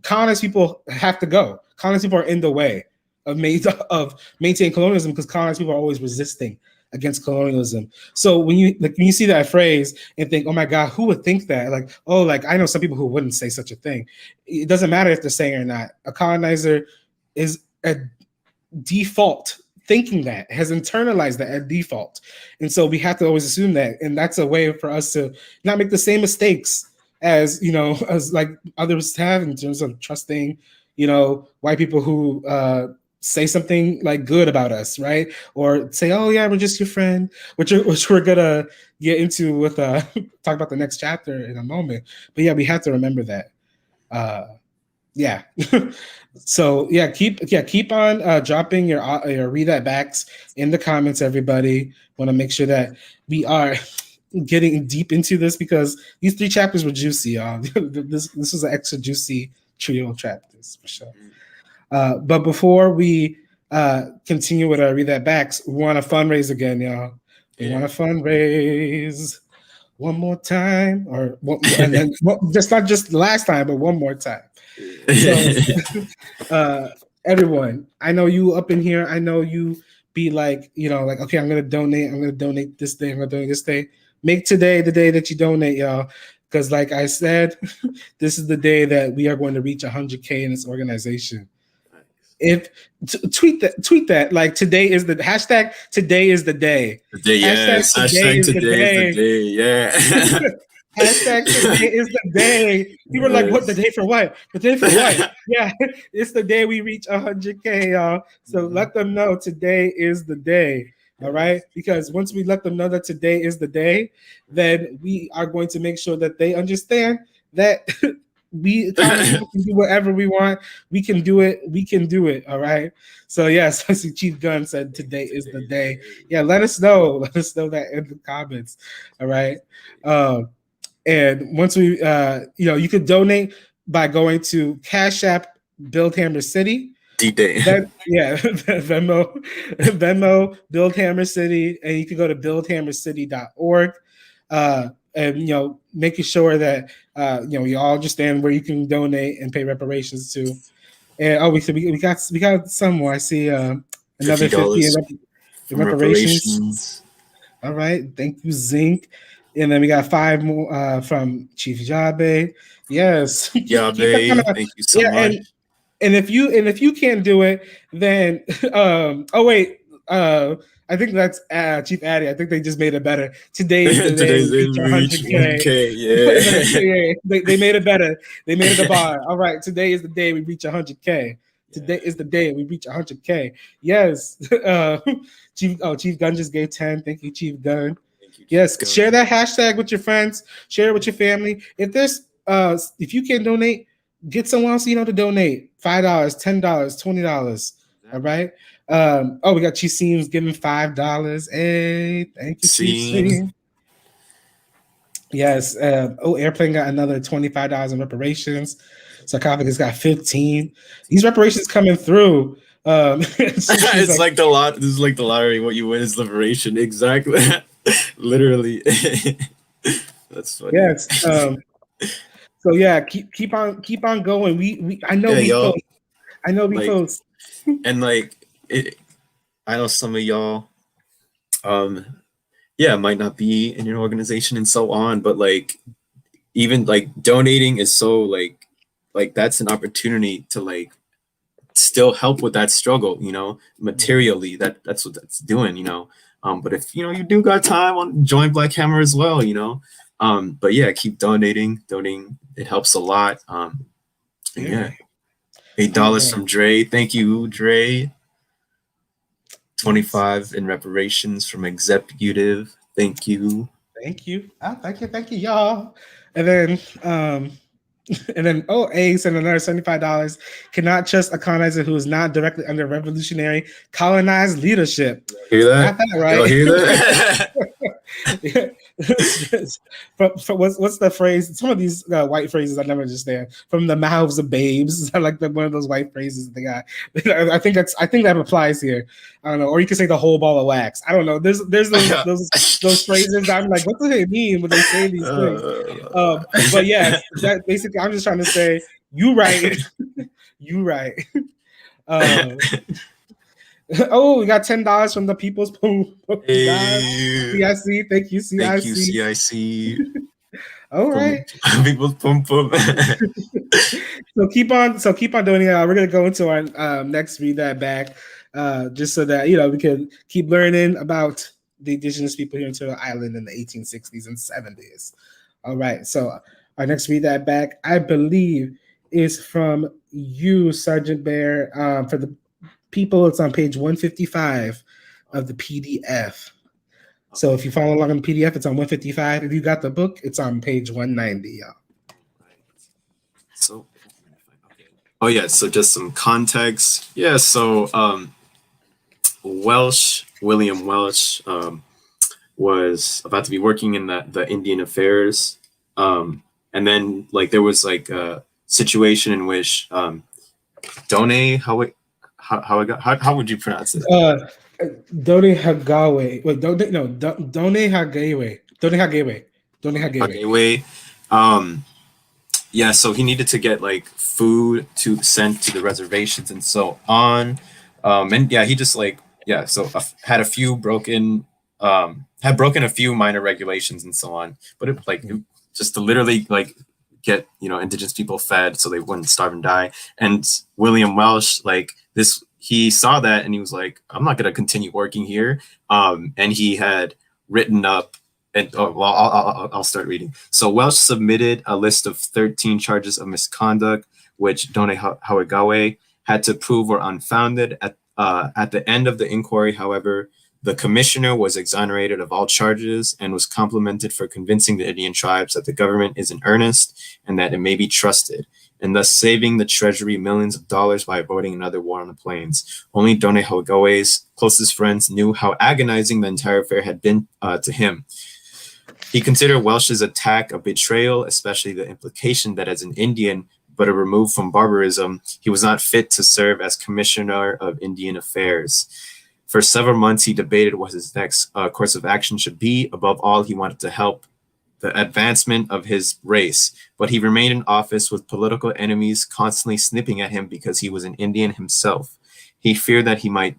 colonized people have to go. Colonized people are in the way of maintaining colonialism because colonized people are always resisting against colonialism. So when you see that phrase and think, oh my God, who would think that? Like, oh, like I know some people who wouldn't say such a thing. It doesn't matter if they're saying it or not. A colonizer is a default thinking that, has internalized that at default. And so we have to always assume that. And that's a way for us to not make the same mistakes as, as like others have in terms of trusting, white people who say something like good about us, right? Or say, oh yeah, we're just your friend, which we're gonna get into with talk about the next chapter in a moment. But yeah, we have to remember that. Yeah. So yeah, keep on dropping your read that backs in the comments, everybody. Want to make sure that we are getting deep into this because these 3 chapters were juicy, y'all. This was an extra juicy trio of chapters for sure. But before we continue with our read that backs, we want to fundraise again, y'all. We want to fundraise one more time, and then just not just last time, but one more time. So, everyone, I know you up in here. I know you be like, like, okay, I'm gonna donate this day. I'm gonna donate this day. Make today the day that you donate, y'all. Because, like I said, this is the day that we are going to reach 100K in this organization. If tweet that like today is the hashtag. Today is the day. Yes. Hashtag today is the day. Yeah. Hashtag today is the day. People are like, what, the day for what? The day for what? Yeah, it's the day we reach 100K, y'all. So let them know today is the day. All right. Because once we let them know that today is the day, then we are going to make sure that they understand that we can do whatever we want. We can do it. We can do it. All right. So yes, I see Chief Gunn said today is the day. Yeah, let us know. Let us know that in the comments. All right. And once we, you could donate by going to Cash App Build Hammer City. D-Day. Venmo, Build Hammer City, and you can go to buildhammercity.org. And making sure that you all understand where you can donate and pay reparations to. And we got some more. I see another $50 in reparations. All right, thank you, Zinc. And then we got 5 more from Chief Yabe. Yes, Yabe, thank you so much. And if you can't do it, then I think that's Chief Addy. I think they just made it better. Today's the day we reach 100K. Yeah. they made it better. They made it a bar. All right, today is the day we reach 100K. Today is the day we reach 100K. Yes. Chief Gunn just gave 10. Thank you, Chief Gunn. Yes, share that hashtag with your friends. Share it with your family. If you can't donate, get someone else to donate. $5, $10, $20. All right. We got Chief Seams giving $5. Hey, thank you, Chief Seams. Yes. Airplane got another $25 in reparations. Sarcophagus got 15. These reparations coming through. It's like the lot. This is like the lottery. What you win is liberation. Exactly. Literally. That's funny. Yes. So yeah, keep on going. I know we post. And like I know some of y'all might not be in your organization and so on, but like even like donating is so like that's an opportunity to like still help with that struggle, materially. That's what that's doing, but if you do got time, join Black Hammer as well, but yeah, keep donating. It helps a lot. $8 from Dre. Thank you, Dre. 25 in reparations from Executive. Thank you. Thank you, y'all. And then Ace and another $75. Cannot trust a colonizer who is not directly under revolutionary colonized leadership. Hear that? Got that right. Y'all hear that? What's the phrase? Some of these white phrases I never understand. From the mouths of babes. I like one of those white phrases they got. I think that applies here. I don't know. Or you could say the whole ball of wax. I don't know. There's those phrases. I'm like, what do they mean when they say these things? But yes, that basically, I'm just trying to say, you right, you right. Oh, we got $10 from the People's Pum. CIC, thank you, CIC. Thank you, CIC. All right. People's Pum Pum. So keep on doing it. We're gonna go into our next Read That Back, just so that we can keep learning about the indigenous people here into the island in the 1860s and 70s. All right. So our next Read That Back, I believe, is from you, Sergeant Bear. For the people, it's on page 155 of the PDF. So if you follow along on the PDF, it's on 155. If you got the book, it's on page 190, y'all. So, so just some context. Yeah, so William Welsh was about to be working in the Indian Affairs, and then there was a situation in which Done, how would you pronounce it? Done Hagawe. Wait, Done Hagawe. Done Hagawe. Yeah, so he needed to get food sent to the reservations and so on. And yeah, he just had broken a few minor regulations and so on. But it just to literally get indigenous people fed so they wouldn't starve and die. And William Welsh he saw that and he was like, I'm not going to continue working here. And he had written up, and I'll start reading. So Welsh submitted a list of 13 charges of misconduct, which Done Hagawe had to prove were unfounded. At the end of the inquiry, however, the commissioner was exonerated of all charges and was complimented for convincing the Indian tribes that the government is in earnest and that it may be trusted, and thus saving the treasury millions of dollars by avoiding another war on the plains. Only Done Hagawe's closest friends knew how agonizing the entire affair had been to him. He considered Welsh's attack a betrayal, especially the implication that as an Indian, but a remove from barbarism, he was not fit to serve as Commissioner of Indian Affairs. For several months, he debated what his next course of action should be. Above all, he wanted to help the advancement of his race, but he remained in office with political enemies constantly snipping at him because he was an Indian himself. He feared that he might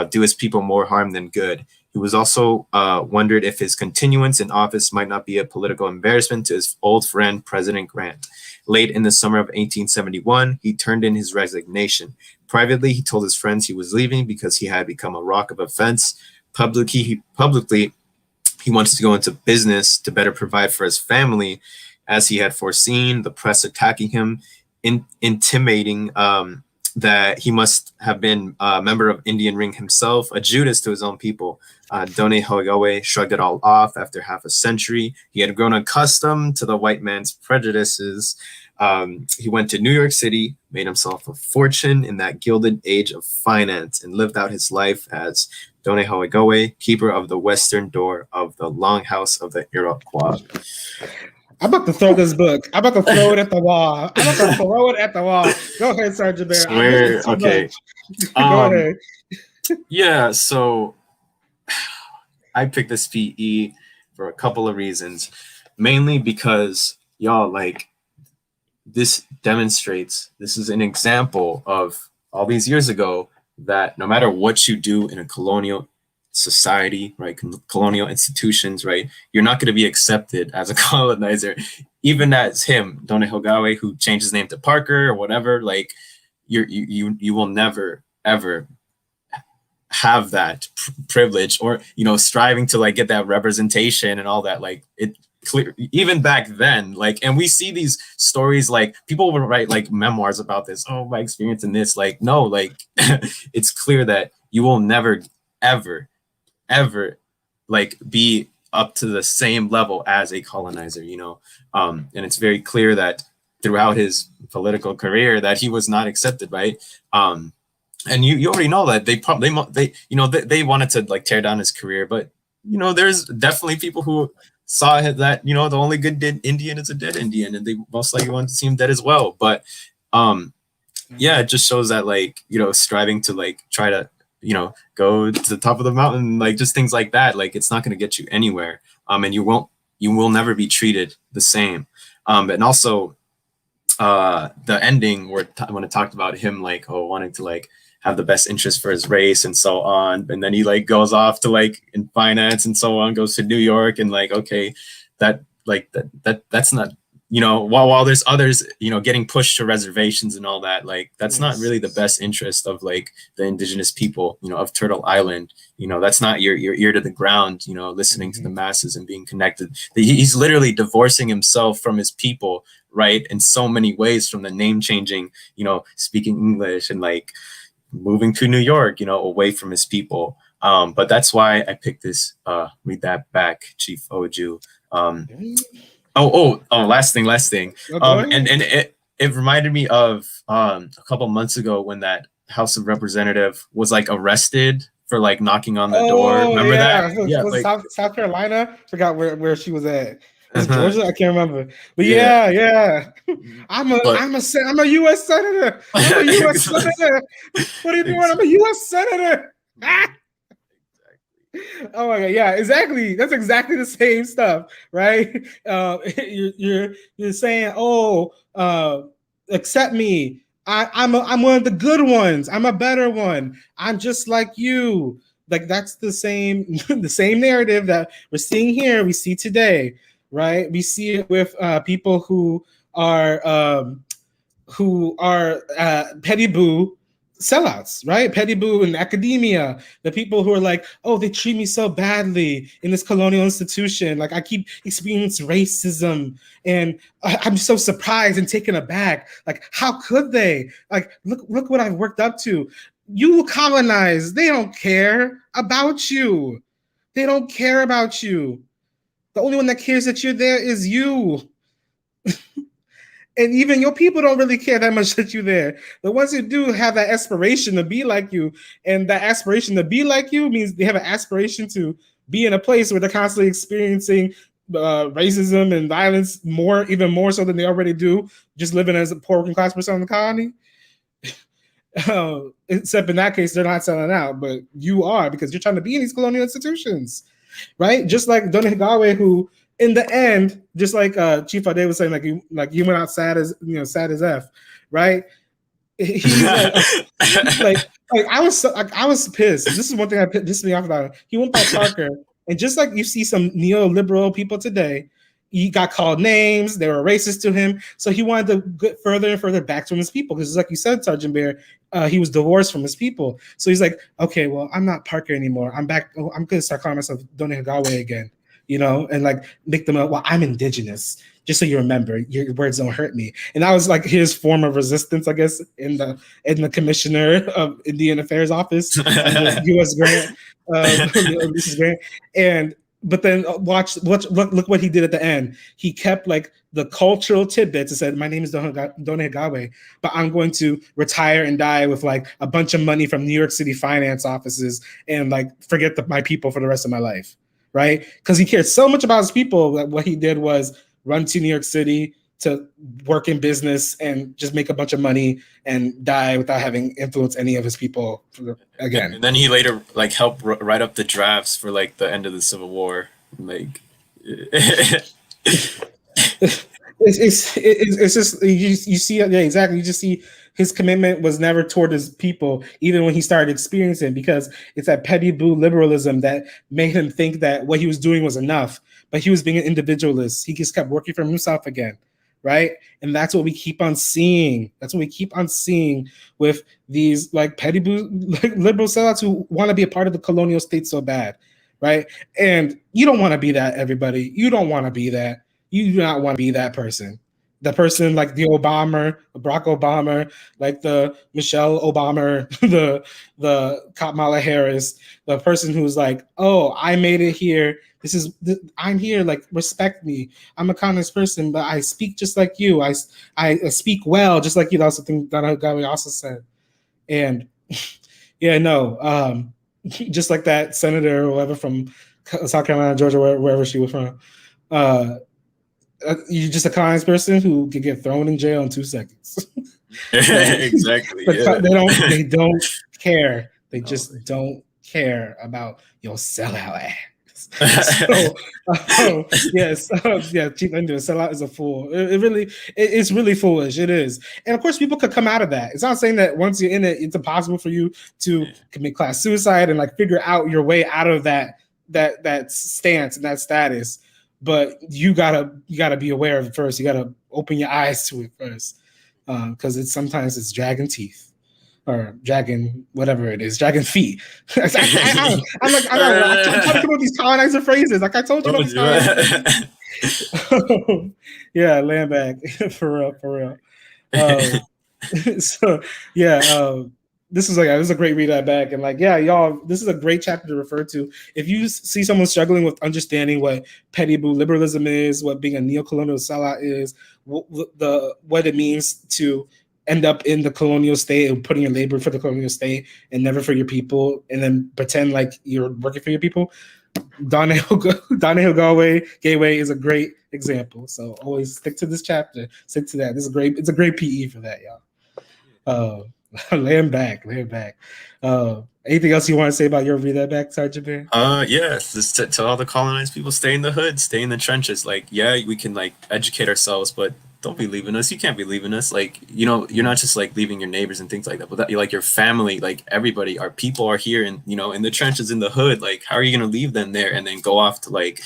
do his people more harm than good. He was also wondered if his continuance in office might not be a political embarrassment to his old friend, President Grant. Late in the summer of 1871, he turned in his resignation. Privately, he told his friends he was leaving because he had become a rock of offense. Publicly, he wanted to go into business to better provide for his family, as he had foreseen the press attacking him, intimating that he must have been a member of Indian Ring himself, a Judas to his own people. Done Hagawe shrugged it all off. After half a century, he had grown accustomed to the white man's prejudices. He went to New York City, made himself a fortune in that gilded age of finance, and lived out his life as Done Hagawe, keeper of the western door of the Longhouse of the Iroquois. I'm about to throw this book. I'm about to throw it at the wall. Go ahead, Sergeant Bear. Okay. Go ahead. Yeah, so I picked this PE for a couple of reasons. Mainly because, y'all, this demonstrates, this is an example of all these years ago that no matter what you do in a colonial society, right, colonial institutions, right, you're not going to be accepted as a colonizer, even as him, Done Hagawe, who changed his name to Parker or whatever. You will never ever have that privilege, or striving to get that representation and all that. It clear even back then, and we see these stories, people would write memoirs about this. Oh, my experience in this. No, it's clear that you will never ever be up to the same level as a colonizer, and it's very clear that throughout his political career that he was not accepted, right? And you already know that they wanted to tear down his career, but there's definitely people who saw that, the only good dead Indian is a dead Indian, and they most likely want to see him dead as well. But yeah, it just shows that, like, striving to, like, try to, go to the top of the mountain, like, just things like that, like, it's not going to get you anywhere. And you will never be treated the same. And also, the ending when it talked about him, like, wanting to, like, have the best interest for his race and so on, and then he, like, goes off to, like, in finance and so on, goes to New York, and, like, okay, that's not, while there's others, getting pushed to reservations and all that, like, that's not really the best interest of, like, the indigenous people, of Turtle Island. That's not your ear to the ground, listening to the masses and being connected. He's literally divorcing himself from his people, right, in so many ways, from the name changing, speaking English, and, like, moving to New York, away from his people. But that's why I picked this. Read that back, Chief Oju. Last thing. And it reminded me of a couple months ago when that House of Representative was, like, arrested for, like, knocking on the door. Remember that? Yeah, was like, South Carolina. Forgot where she was at. Was it Georgia? I can't remember. But yeah. I'm a U.S. senator. I'm a U.S. senator. What are you doing? I'm a U.S. senator. Oh my god, yeah, exactly. That's exactly the same stuff, right? You're saying, accept me. I'm one of the good ones. I'm a better one. I'm just like you. Like, that's the same the same narrative that we're seeing here. We see today, right? We see it with people who are petty boo sellouts, right? Petty boo in academia, the people who are like, oh, they treat me so badly in this colonial institution. Like, I keep experiencing racism, and I'm so surprised and taken aback. Like, how could they? Like, look what I've worked up to. You colonize. They don't care about you. They don't care about you. The only one that cares that you're there is you. And even your people don't really care that much that you're there. The ones who do have that aspiration to be like you, and that aspiration to be like you means they have an aspiration to be in a place where they're constantly experiencing racism and violence even more so than they already do, just living as a poor working class person in the colony. Except in that case, they're not selling out, but you are, because you're trying to be in these colonial institutions, right? Just like Dona Higawe, who, in the end, just like Chief Ade was saying, like you went out sad as F, right? He's like I was pissed. This is one thing that pissed me off about it. He went by Parker, and just like you see some neoliberal people today, he got called names. They were racist to him, so he wanted to get further and further back to his people, because, like you said, Sergeant Bear, he was divorced from his people. So he's like, okay, well, I'm not Parker anymore. I'm back. I'm gonna start calling myself Dona Higawe again. And like make them up. Well, I'm indigenous, just so you remember. Your words don't hurt me. And that was like his form of resistance, I guess, in the commissioner of Indian Affairs office, U.S. Grant, Ulysses Grant. But then look what he did at the end. He kept like the cultural tidbits and said, my name is Dona Higawe, but I'm going to retire and die with like a bunch of money from New York City finance offices and like forget my people for the rest of my life. Right? Because he cared so much about his people that what he did was run to New York City to work in business and just make a bunch of money and die without having influenced any of his people again. And then he later like helped write up the drafts for like the end of the Civil War. Like it's just you see, yeah, exactly. You just see his commitment was never toward his people, even when he started experiencing, because it's that petty blue liberalism that made him think that what he was doing was enough. But he was being an individualist. He just kept working for himself again, right? And that's what we keep on seeing. That's what we keep on seeing with these like petty blue liberal sellouts who want to be a part of the colonial state so bad, right? And you don't want to be that, everybody. You don't want to be that. You do not want to be that person. The person like the Barack Obama, like the Michelle Obama, the Kamala Harris, the person who's like, oh, I made it here. I'm here. Like, respect me. I'm a communist person, but I speak just like you. I speak well, just like you. That's something Donna Higawe also said. And yeah, no, just like that senator or whoever from South Carolina, Georgia, wherever she was from. You're just a colonized person who can get thrown in jail in 2 seconds. Exactly. Yeah. They don't care. They just don't care about your sellout ass. So yes, yeah, Chief Ender, sellout is a fool. It's really foolish. It is, and of course, people could come out of that. It's not saying that once you're in it, it's impossible for you to commit class suicide and like figure out your way out of that stance and that status. But you gotta be aware of it first. You gotta open your eyes to it first, because sometimes it's dragon teeth or dragon, whatever it is, dragon feet. I'm trying to come up with these colonizer phrases. Like I told you about these colonizer phrases. Yeah, land back for real. So yeah, this is a great read that back, and like y'all, this is a great chapter to refer to if you see someone struggling with understanding what petty blue liberalism is, what being a neo-colonial sellout is, what it means to end up in the colonial state and putting your labor for the colonial state and never for your people, and then pretend like you're working for your people. Donahue Gateway is a great example. So always stick to this chapter. Stick to that. It's a great PE for that, y'all. Land back. Anything else you want to say about your read that back, Sergeant Bear? Just to all the colonized people, stay in the hood, stay in the trenches. Like, yeah, we can like educate ourselves, but don't be leaving us. You can't be leaving us. Like, you're not just like leaving your neighbors and things like that, but that, like your family, like everybody, our people are here and, in the trenches, in the hood. Like, how are you going to leave them there and then go off to like,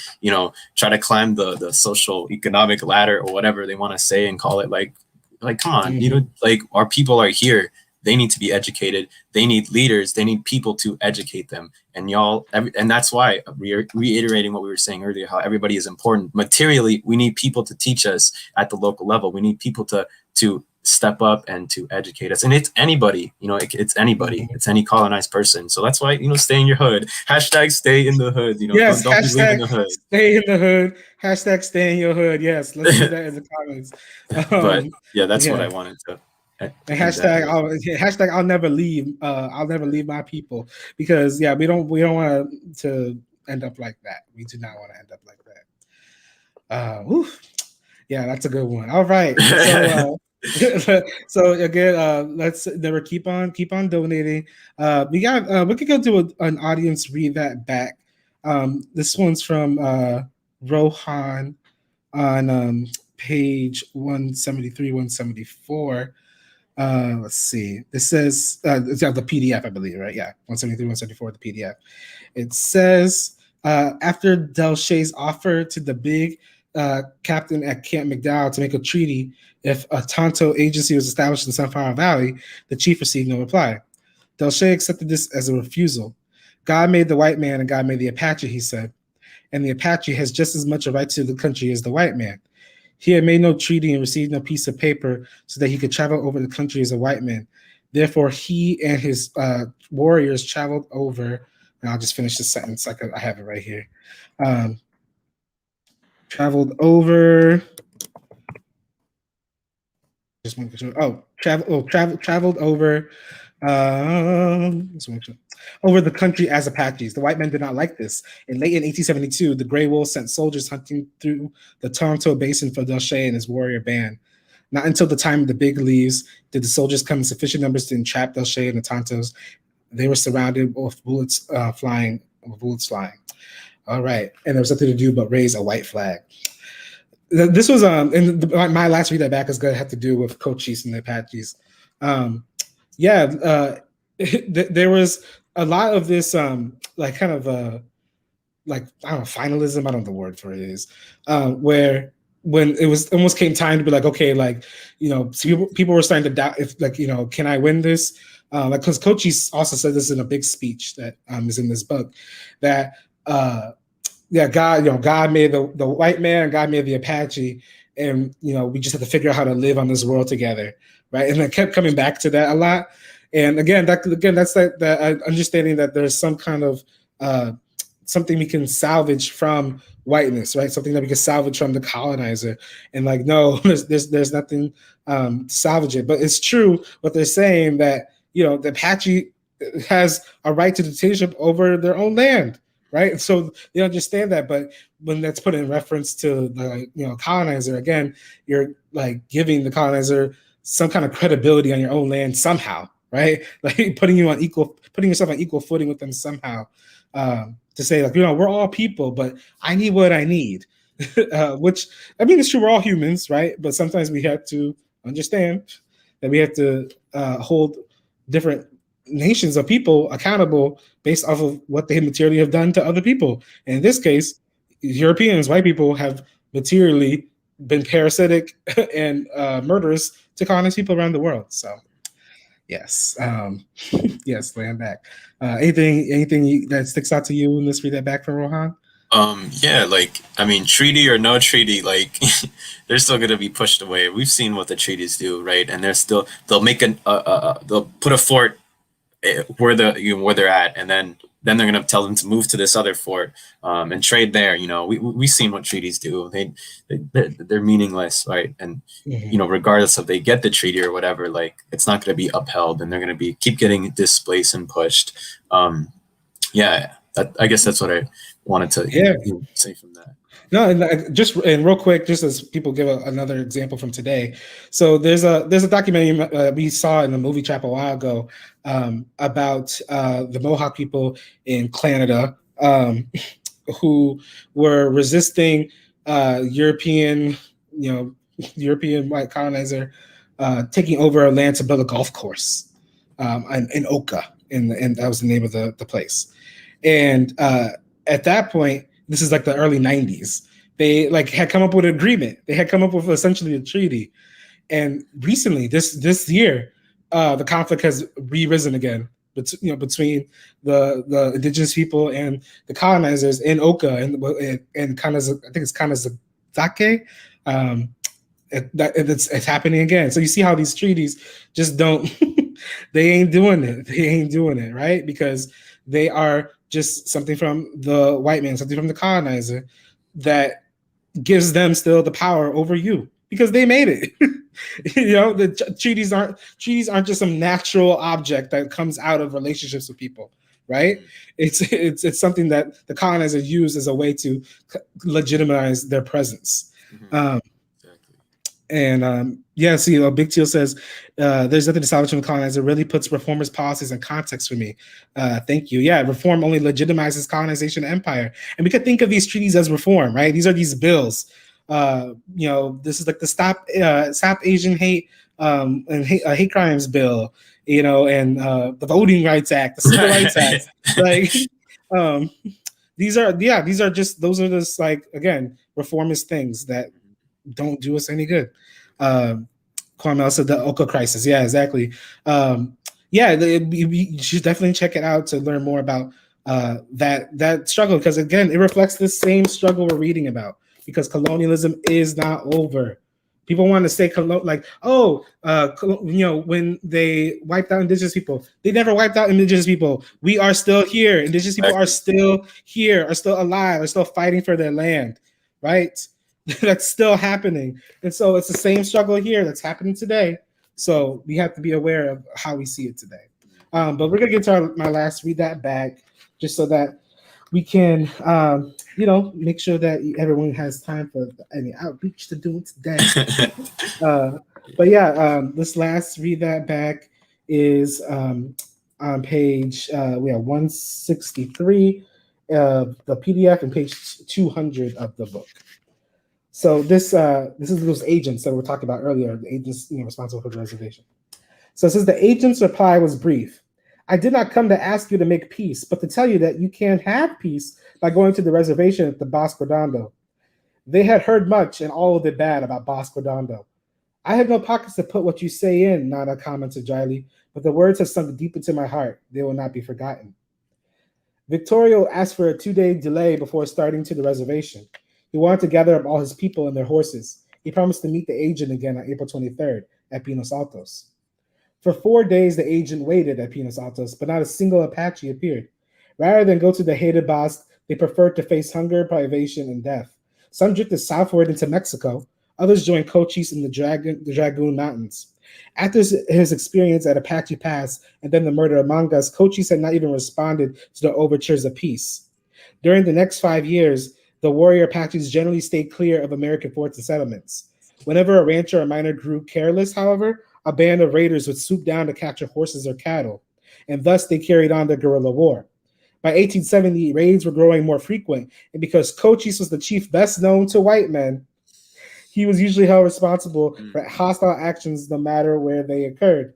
try to climb the social economic ladder or whatever they want to say and call it like, come on, like our people are here. They need to be educated. They need leaders. They need people to educate them. And and that's why reiterating what we were saying earlier, how everybody is important. Materially, we need people to teach us at the local level. We need people to step up and to educate us. And it's anybody, it's anybody. It's any colonized person. So that's why, stay in your hood. Hashtag stay in the hood. Yes, don't be leaving the hood. Stay in the hood. Hashtag stay in your hood. Yes, let's do that in the comments. But yeah, that's what I wanted to. And hashtag I'll never leave. I'll never leave my people, because we don't want to end up like that. We do not want to end up like that. Yeah, that's a good one. All right. So again, let's never keep on donating. We could go do an audience read that back. This one's from Rohan on page 173, 174. Let's see. This says it's the PDF, I believe, right? Yeah, 173, 174, the PDF. It says after Delshay's offer to the big captain at Camp McDowell to make a treaty if a Tonto agency was established in Sunflower Valley, the chief received no reply. Delshay accepted this as a refusal. God made the white man and God made the Apache, he said, and the Apache has just as much a right to the country as the white man. He had made no treaty and received no piece of paper so that he could travel over the country as a white man. Therefore, he and his warriors traveled over, and I'll just finish the sentence. I have it right here. Traveled over. Traveled over. Over the country as Apaches. The white men did not like this. In late in 1872, the Gray Wolves sent soldiers hunting through the Tonto Basin for Delshay and his warrior band. Not until the time of the Big Leaves did the soldiers come in sufficient numbers to entrap Delshay and the Tontos. They were surrounded with bullets flying. All right, and there was nothing to do but raise a white flag. This was and my last read that back is going to have to do with Cochise and the Apaches. There was a lot of this like kind of like I don't know, finalism, I don't know the word for it is, where when it was almost came time to be like, okay, like, people were starting to doubt if, like, can I win this? Like, because Cochise also said this in a big speech that is in this book, that God made the white man and God made the Apache, and we just have to figure out how to live on this world together, right? And I kept coming back to that a lot. And again, that's that understanding that there's some kind of something we can salvage from whiteness, right? Something that we can salvage from the colonizer. And like, no, there's nothing to salvage it. But it's true what they're saying, that the Apache has a right to dictatorship over their own land, right? So they understand that, but when that's put in reference to the colonizer, again, you're like giving the colonizer some kind of credibility on your own land somehow, right? Like putting yourself on equal footing with them somehow, to say like, we're all people, but I need what I need. Which, I mean, it's true, we're all humans, right? But sometimes we have to understand that we have to hold different nations of people accountable based off of what they materially have done to other people. And in this case, Europeans, white people, have materially been parasitic and murderous to colonize people around the world. So yes, yes, land back. Anything that sticks out to you in this read that back from Rohan? Yeah, like, I mean, treaty or no treaty, like, they're still gonna be pushed away. We've seen what the treaties do, right? And they'll make they'll put a fort where they're at, and then they're gonna tell them to move to this other fort, and trade there. We've seen what treaties do. They're meaningless, right? And regardless if they get the treaty or whatever, like, it's not gonna be upheld, and they're gonna keep getting displaced and pushed. Yeah, I guess that's what I wanted to say from that. No, and real quick, just as people give another example from today. So there's a documentary we saw in the movie trap a while ago, about the Mohawk people in Canada, who were resisting European white colonizer taking over land to build a golf course in Oka, and that was the name of the place. And at that point, this is like the early 90s, they like had come up with an agreement. They had come up with essentially a treaty. And recently, this year, the conflict has re-risen again, between the indigenous people and the colonizers in Oka and kind of, I think it's Kanazake. It's happening again. So you see how these treaties just don't, they ain't doing it. They ain't doing it, right? Because they are just something from the white man, something from the colonizer that gives them still the power over you because they made it. The treaties aren't just some natural object that comes out of relationships with people, right? It's something that the colonizer used as a way to legitimize their presence. And Big Teal says, there's nothing to salvage from the colonizer. It really puts reformers' policies in context for me. Thank you. Yeah, reform only legitimizes colonization and empire. And we could think of these treaties as reform, right? These are these bills. This is like the Stop Asian Hate and hate crimes bill, and the Voting Rights Act, the Civil Rights Act. Like, those are just like, again, reformist things that don't do us any good. Carmel said the Oka crisis. Yeah, exactly. You should definitely check it out to learn more about that struggle, because again, it reflects the same struggle we're reading about, because colonialism is not over. People want to say when they wiped out indigenous people, they never wiped out indigenous people. We are still here. Indigenous people are still here, are still alive, are still fighting for their land, right? That's still happening. And so it's the same struggle here that's happening today. So we have to be aware of how we see it today. But we're going to get to my last read that back, just so that we can, make sure that everyone has time for any outreach to do today. This last read that back is on page 163 of the PDF and page 200 of the book. So this is those agents that we were talking about earlier, the agents responsible for the reservation. So it says the agent's reply was brief. I did not come to ask you to make peace, but to tell you that you can have peace by going to the reservation at the Bosque Redondo. They had heard much and all of it bad about Bosque Redondo. I have no pockets to put what you say in, Nana commented dryly, but the words have sunk deep into my heart. They will not be forgotten. Victorio asked for a 2-day delay before starting to the reservation. He wanted to gather up all his people and their horses. He promised to meet the agent again on April 23rd at Pinos Altos. For 4 days, the agent waited at Pinos Altos, but not a single Apache appeared. Rather than go to the hated Bosque, they preferred to face hunger, privation, and death. Some drifted southward into Mexico. Others joined Cochise in the Dragoon Mountains. After his experience at Apache Pass and then the murder of Mangas, Cochise had not even responded to the overtures of peace. During the next 5 years, the warrior Apaches generally stayed clear of American forts and settlements. Whenever a rancher or miner grew careless, however, a band of raiders would swoop down to capture horses or cattle, and thus they carried on their guerrilla war. By 1870, raids were growing more frequent, and because Cochise was the chief best known to white men, he was usually held responsible for hostile actions no matter where they occurred.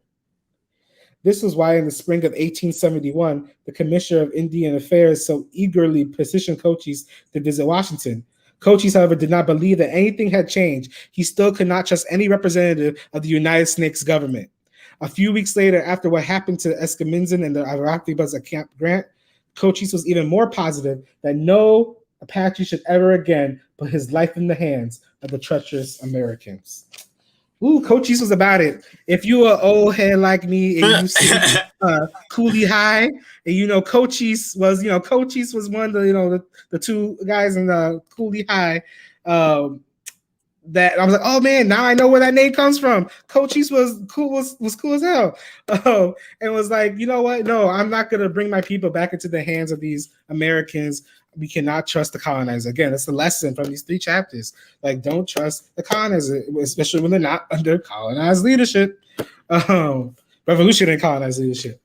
This was why in the spring of 1871, the Commissioner of Indian Affairs so eagerly petitioned Cochise to visit Washington. Cochise, however, did not believe that anything had changed. He still could not trust any representative of the United States government. A few weeks later, after what happened to Escamizan and the Iraqi buzz at Camp Grant, Cochise was even more positive that no Apache should ever again put his life in the hands of the treacherous Americans. Ooh, Cochise was about it. If you are old head like me and you see Cooley High, and you know Cochise was one of the the two guys in the Cooley High. That I was like, oh man, now I know where that name comes from. Cochise was cool as hell. And was like, you know what? No, I'm not gonna bring my people back into the hands of these Americans. We cannot trust the colonizer. Again, that's the lesson from these 3 chapters. Like, don't trust the colonizer, especially when they're not under colonized leadership, revolutionary colonized leadership.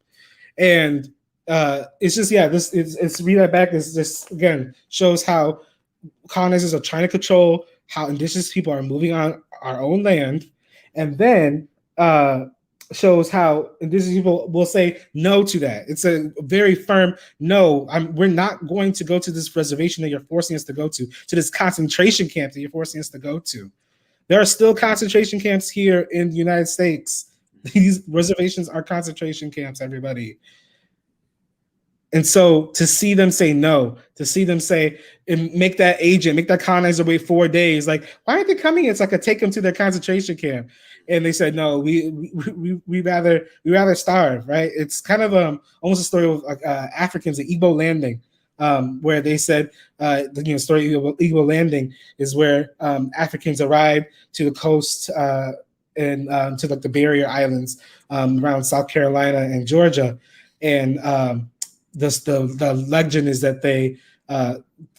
And it's just it's read that back. It's just again shows how colonizers are trying to control how indigenous people are moving on our own land, and then shows how indigenous people will say no to that. It's a very firm no. We're not going to go to this reservation that you're forcing us to go to this concentration camp that you're forcing us to go to. There are still concentration camps here in the United States. These reservations are concentration camps, everybody. And so to see them say no, to see them say and make that colonizer wait 4 days, like, why aren't they coming? It's like a take them to their concentration camp. And they said, no, we rather starve, right? It's kind of almost a story of Africans at Igbo landing, where they said the story of Igbo landing is where Africans arrived to the coast and to like the barrier islands around South Carolina and Georgia, and the legend is that they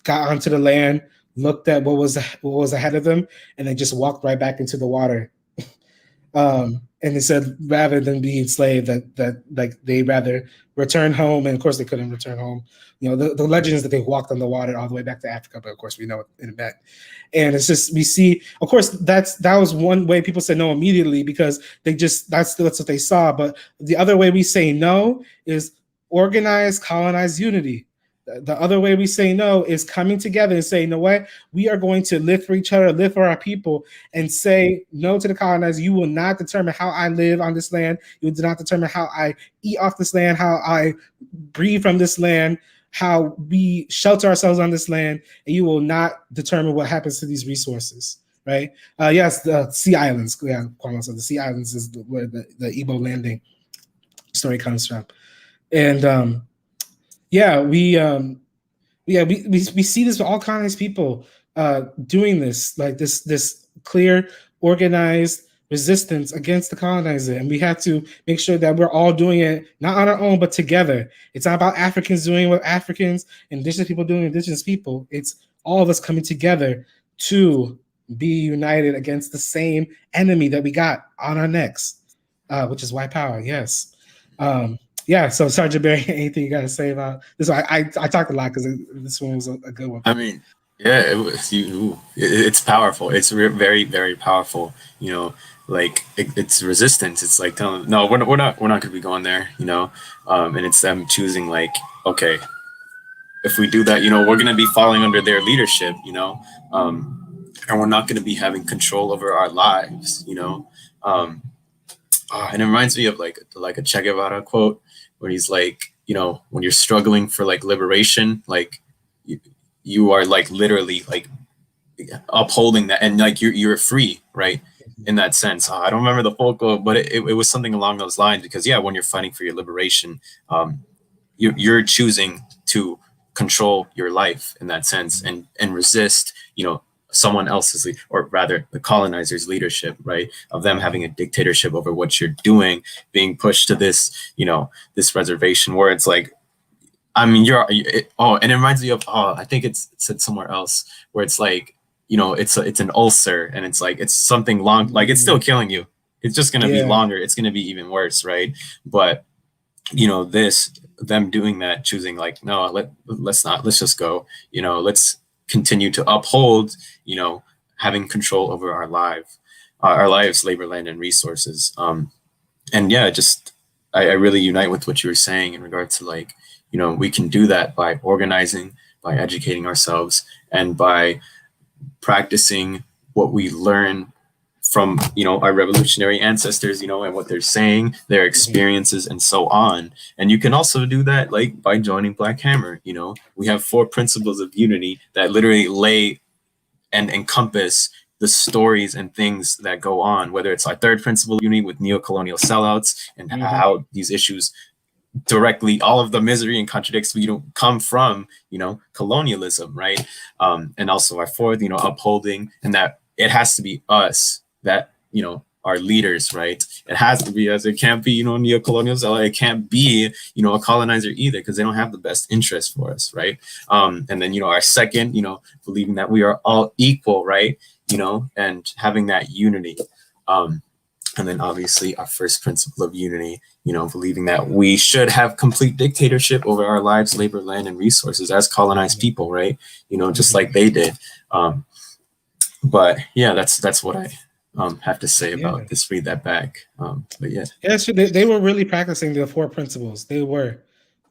got onto the land, looked at what was ahead of them, and they just walked right back into the water. And they said rather than be enslaved, that like they rather return home, and of course they couldn't return home. The legend is that they walked on the water all the way back to Africa, but of course we know it in that. And it's just we see, of course, that was one way people said no immediately because that's what they saw. But the other way we say no is organized, colonized unity. The other way we say no is coming together and say, you know what? We are going to live for each other, live for our people, and say no to the colonizer. You will not determine how I live on this land. You will not determine how I eat off this land, how I breathe from this land, how we shelter ourselves on this land, and you will not determine what happens to these resources. Right? Yes, the Sea Islands. Yeah, Kwame said the Sea Islands is where the Igbo landing story comes from. And we see this with all kinds of people doing this, like this clear, organized resistance against the colonizer, and we have to make sure that we're all doing it not on our own but together. It's not about Africans doing what Africans, indigenous people doing indigenous people. It's all of us coming together to be united against the same enemy that we got on our necks, which is white power. Yes. So Sergeant Barry, anything you got to say about this? I talked a lot because this one was a good one. I mean, yeah, it's powerful. It's very, very powerful. Like it's resistance. It's like telling them, no, we're not going to be going there. And it's them choosing like, okay, if we do that, we're going to be falling under their leadership. And we're not going to be having control over our lives. And it reminds me of like a Che Guevara quote where he's like, when you're struggling for like liberation, like you are like literally like upholding that, and like you're free, right? In that sense. I don't remember the full quote, but it was something along those lines, because when you're fighting for your liberation, you're choosing to control your life in that sense and resist, someone else's, or rather the colonizer's leadership, right? Of them having a dictatorship over what you're doing, being pushed to this, this reservation where it's like, I mean, and it reminds me of, I think it's said somewhere else where it's like, it's an ulcer, and it's like, it's something long, like it's still killing you. It's just gonna be longer. It's gonna be even worse, right? But them doing that, choosing like, no, let's just go. Let's continue to uphold, having control over our lives, labor, land, and resources. And yeah, just I really unite with what you were saying in regard to like, we can do that by organizing, by educating ourselves, and by practicing what we learn from our revolutionary ancestors, and what they're saying, their experiences, and so on. And you can also do that like by joining Black Hammer. We have 4 principles of unity that literally lay and encompass the stories and things that go on, whether it's our 3rd principle of unity with neo-colonial sellouts and how these issues directly, all of the misery and contradicts come from colonialism, right? And also our 4th, upholding, and that it has to be us that our leaders, right? It has to be us. It can't be neo-colonial zealot. It can't be a colonizer either, because they don't have the best interest for us, right? And then our 2nd, believing that we are all equal, right? And having that unity. And then obviously our 1st principle of unity, believing that we should have complete dictatorship over our lives, labor, land, and resources as colonized people, right? Just like they did. But yeah, that's what I have to say about this. Read that back. But yeah. Yeah, sure. They were really practicing the 4 principles. They were,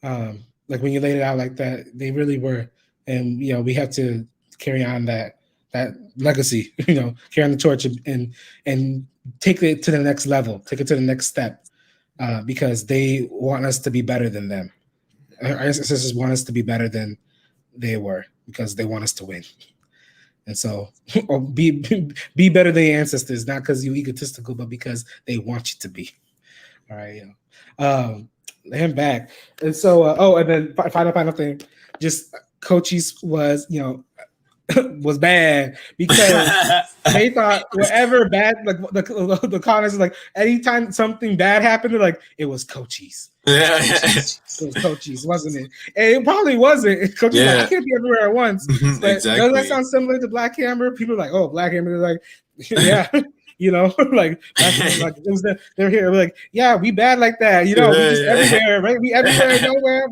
like when you laid it out like that, they really were. And we have to carry on that legacy, carry on the torch and take it to the next level, take it to the next step, because they want us to be better than them. Our ancestors want us to be better than they were, because they want us to win. And so, be better than your ancestors, not because you're egotistical, but because they want you to be. All right, land back. And so, and then final thing, just Cochise was, was bad, because they thought whatever bad, like the colonists, like anytime something bad happened, like it was Cochise. It was Cochise, wasn't it? And it probably wasn't. Cochise like, I can't be everywhere at once. But exactly. Does that sound similar to Black Hammer? People are like, oh, Black Hammer, like, yeah. Like that's like it was they're here like, yeah, we bad like that, we just everywhere, right? We everywhere, nowhere,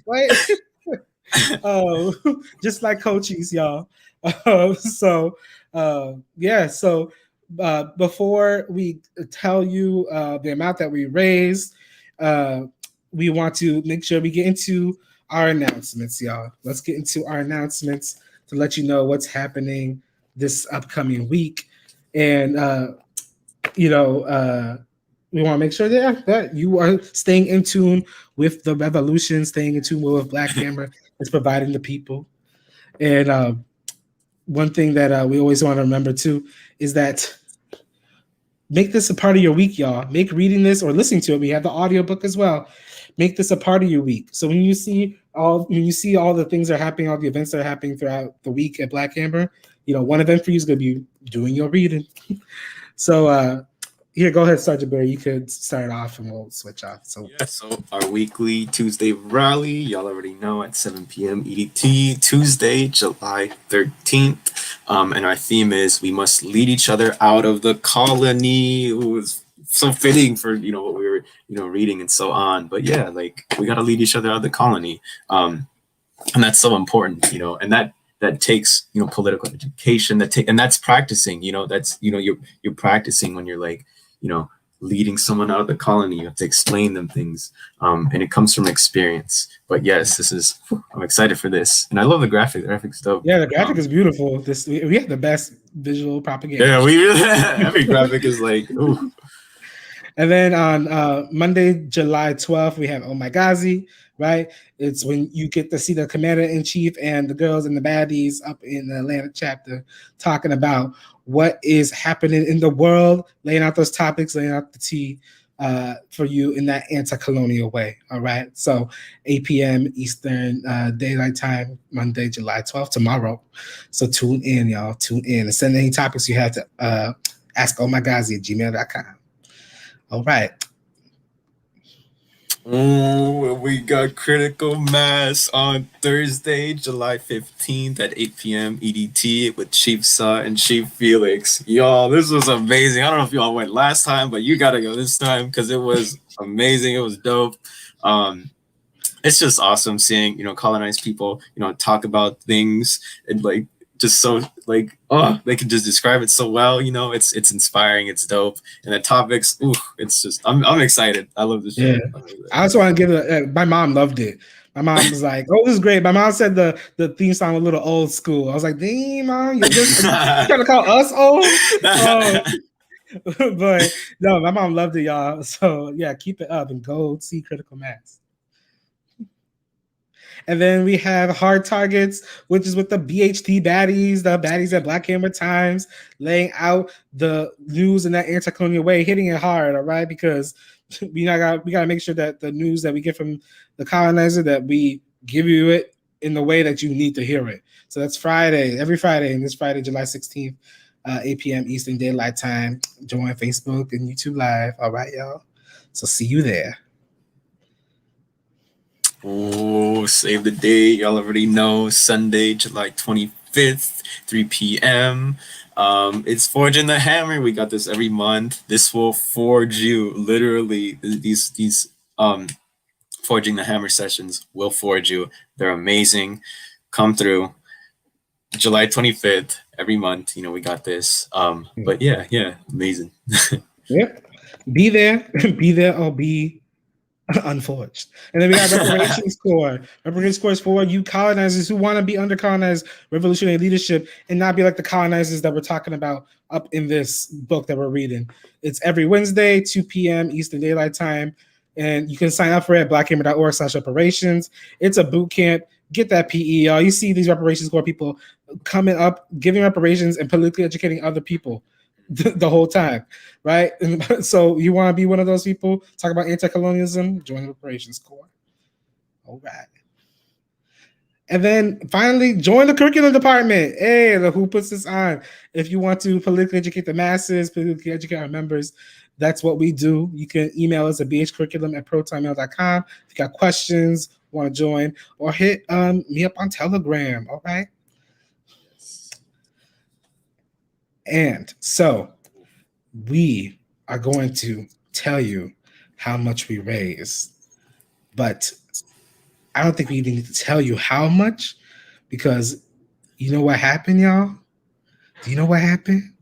right? Oh, just like Cochise, y'all. So before we tell you the amount that we raised, we want to make sure we get into our announcements, y'all. Let's get into our announcements to let you know what's happening this upcoming week. And we want to make sure that you are staying in tune with the revolution, staying in tune with Black Hammer is providing the people. And one thing that we always want to remember too is that make this a part of your week, y'all. Make reading this or listening to it. We have the audiobook as well. Make this a part of your week. So when you see all the things that are happening, all the events that are happening throughout the week at Black Hammer, one event for you is going to be doing your reading. So here, go ahead, Sergeant Barry. You could start off and we'll switch off. So our weekly Tuesday rally, y'all already know, at 7 p.m. EDT, Tuesday, July 13th. And our theme is we must lead each other out of the colony. It was so fitting for, what we were, reading and so on. But yeah, like we got to lead each other out of the colony. And that's so important, and that takes, political education, and that's practicing, that's, you're practicing when you're like, leading someone out of the colony. You have to explain them things, and it comes from experience. But yes, I'm excited for this, and I love the graphic. The graphic's dope. Yeah, the graphic is beautiful. We have the best visual propaganda. Yeah, we really every graphic is like, ooh. And then on Monday, July 12th, we have Oh My Ghazi, right? It's when you get to see the commander-in-chief and the girls and the baddies up in the Atlanta chapter talking about what is happening in the world, laying out those topics, laying out the tea for you in that anti-colonial way, all right? So 8 p.m. Eastern Daylight Time, Monday, July 12th, tomorrow. So tune in, y'all. Tune in. And send any topics you have to ask ohmyghazi@gmail.com. All right. Oh, we got Critical Mass on Thursday, July 15th at 8 p.m. EDT with Chief Sa and Chief Felix. Y'all, this was amazing. I don't know if y'all went last time, but you gotta go this time because it was amazing. It was dope. Um, it's just awesome seeing, colonized people, talk about things and like just so like, oh, they can just describe it so well. It's inspiring. It's dope. And the topics, ooh, it's just I'm excited. I love the show. Yeah, I also want to give it. My mom loved it. My mom was like, "Oh, this is great." My mom said the theme song was a little old school. I was like, "Damn, mom, you trying to call us old?" But no, my mom loved it, y'all. So yeah, keep it up and go see Critical Mass. And then we have Hard Targets, which is with the BHT baddies, the baddies at Black Hammer Times, laying out the news in that anti-colonial way, hitting it hard, all right? Because we gotta make sure that the news that we get from the colonizer, that we give you it in the way that you need to hear it. So that's Friday, every Friday, and this Friday, July 16th, 8 p.m. Eastern Daylight Time. Join Facebook and YouTube Live. All right, y'all. So see you there. Oh, save the date. Y'all already know. Sunday, July 25th, 3 p.m. It's Forging the Hammer. We got this every month. This will forge you. Literally, these Forging the Hammer sessions will forge you. They're amazing. Come through. July 25th, every month. We got this. But yeah, amazing. Yep. Be there. Be there or be unforged. And then we got Reparations Corps. Reparations Corps is for you colonizers who want to be under colonized revolutionary leadership and not be like the colonizers that we're talking about up in this book that we're reading. It's every Wednesday, 2 p.m. Eastern Daylight Time. And you can sign up for it at blackhammer.org/reparations. It's a boot camp. Get that PE, y'all. You see these Reparations Corps people coming up, giving reparations and politically educating other people the whole time, right? And so you want to be one of those people, talk about anti-colonialism, join the Reparations Corps. All right. And then finally, join the curriculum department. Hey, who puts this on? If you want to politically educate the masses, politically educate our members, that's what we do. You can email us at bhcurriculum@protonmail.com if you got questions, want to join, or hit me up on Telegram. All right. And so we are going to tell you how much we raise, but I don't think we even need to tell you how much, because you know what happened, y'all? Do you know what happened?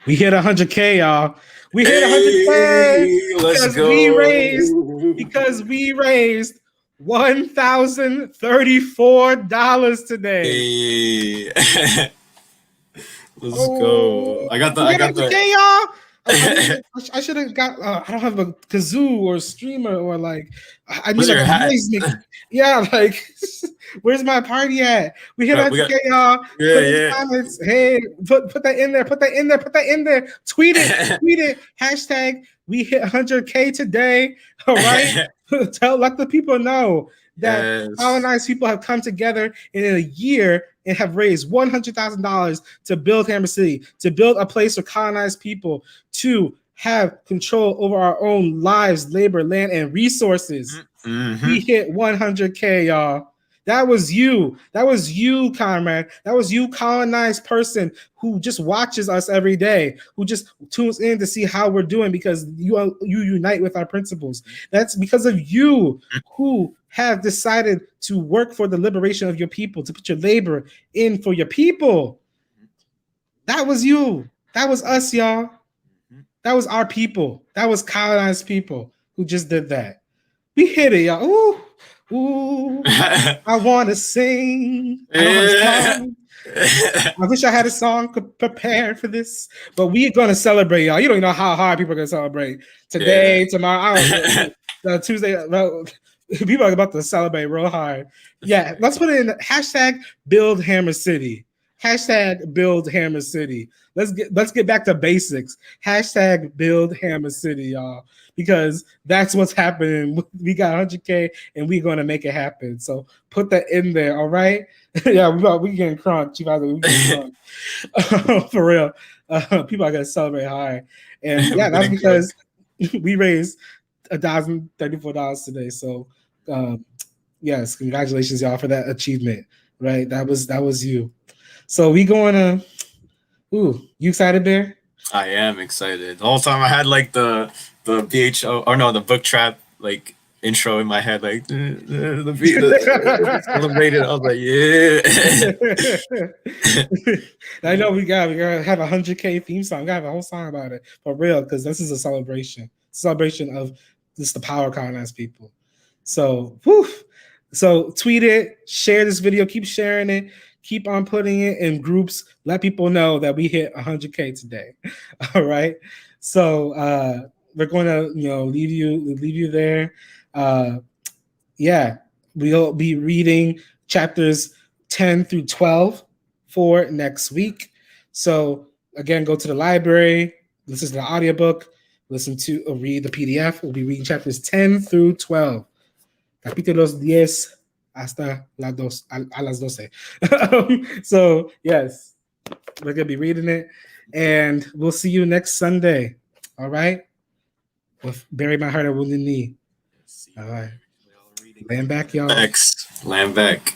We hit 100K, y'all. We hit 100K Let's go. because we raised $1,034 today. Hey. Let's go. I got the y'all. I should have got. I don't have a kazoo or a streamer or like. I need a noise maker. Yeah, like, where's my party at? We hit 100K, y'all. Yeah, put in the comments. Hey, put that in there. Put that in there. Put that in there. Tweet it. Tweet it. Hashtag we hit 100K today. All right. Let the people know that colonized people have come together in a year and have raised $100,000 to build Hammer City, to build a place for colonized people to have control over our own lives, labor, land, and resources. Mm-hmm. We hit 100K, y'all. That was you. That was you, comrade. That was you, colonized person who just watches us every day, who just tunes in to see how we're doing because you unite with our principles. That's because of you who have decided to work for the liberation of your people, to put your labor in for your people. That was you. That was us, y'all. That was our people. That was colonized people who just did that. We hit it, y'all. Ooh. Ooh, I want to sing. I wish I had a song prepared for this, but we're going to celebrate, y'all. You don't know how hard people are going to celebrate today, tomorrow, Tuesday. People are about to celebrate real hard. Yeah, let's put it in hashtag build Hammer City. Hashtag build Hammer City. Let's get back to basics. Hashtag build Hammer City, y'all. Because that's what's happening. We got 100K and we're going to make it happen. So put that in there, all right? Yeah, we getting crunk. We getting crunk. For real. People are going to celebrate hard. And yeah, that's because we raised $1,034 today. So yes, congratulations, y'all, for that achievement. Right, that was you. So we going to. Ooh, you excited, Bear? I am excited. The whole time I had like the BHO or no, the book trap like intro in my head, like the beat celebrated. I was like, yeah. I know we gotta have 100K theme song. We gotta have a whole song about it for real, because this is a celebration of just the power colonized people. So, whew. So tweet it, share this video, keep sharing it, keep on putting it in groups. Let people know that we hit 100K today. All right. So we're going to leave you there. Yeah, we'll be reading chapters 10 through 12 for next week. So again, go to the library, listen to the audiobook, read the PDF. We'll be reading chapters 10 through 12. Capítulos 10 hasta las 12. So, yes, we're going to be reading it. And we'll see you next Sunday. All right? With Bury My Heart at Wounded Knee. All right. Land back, y'all. Land back.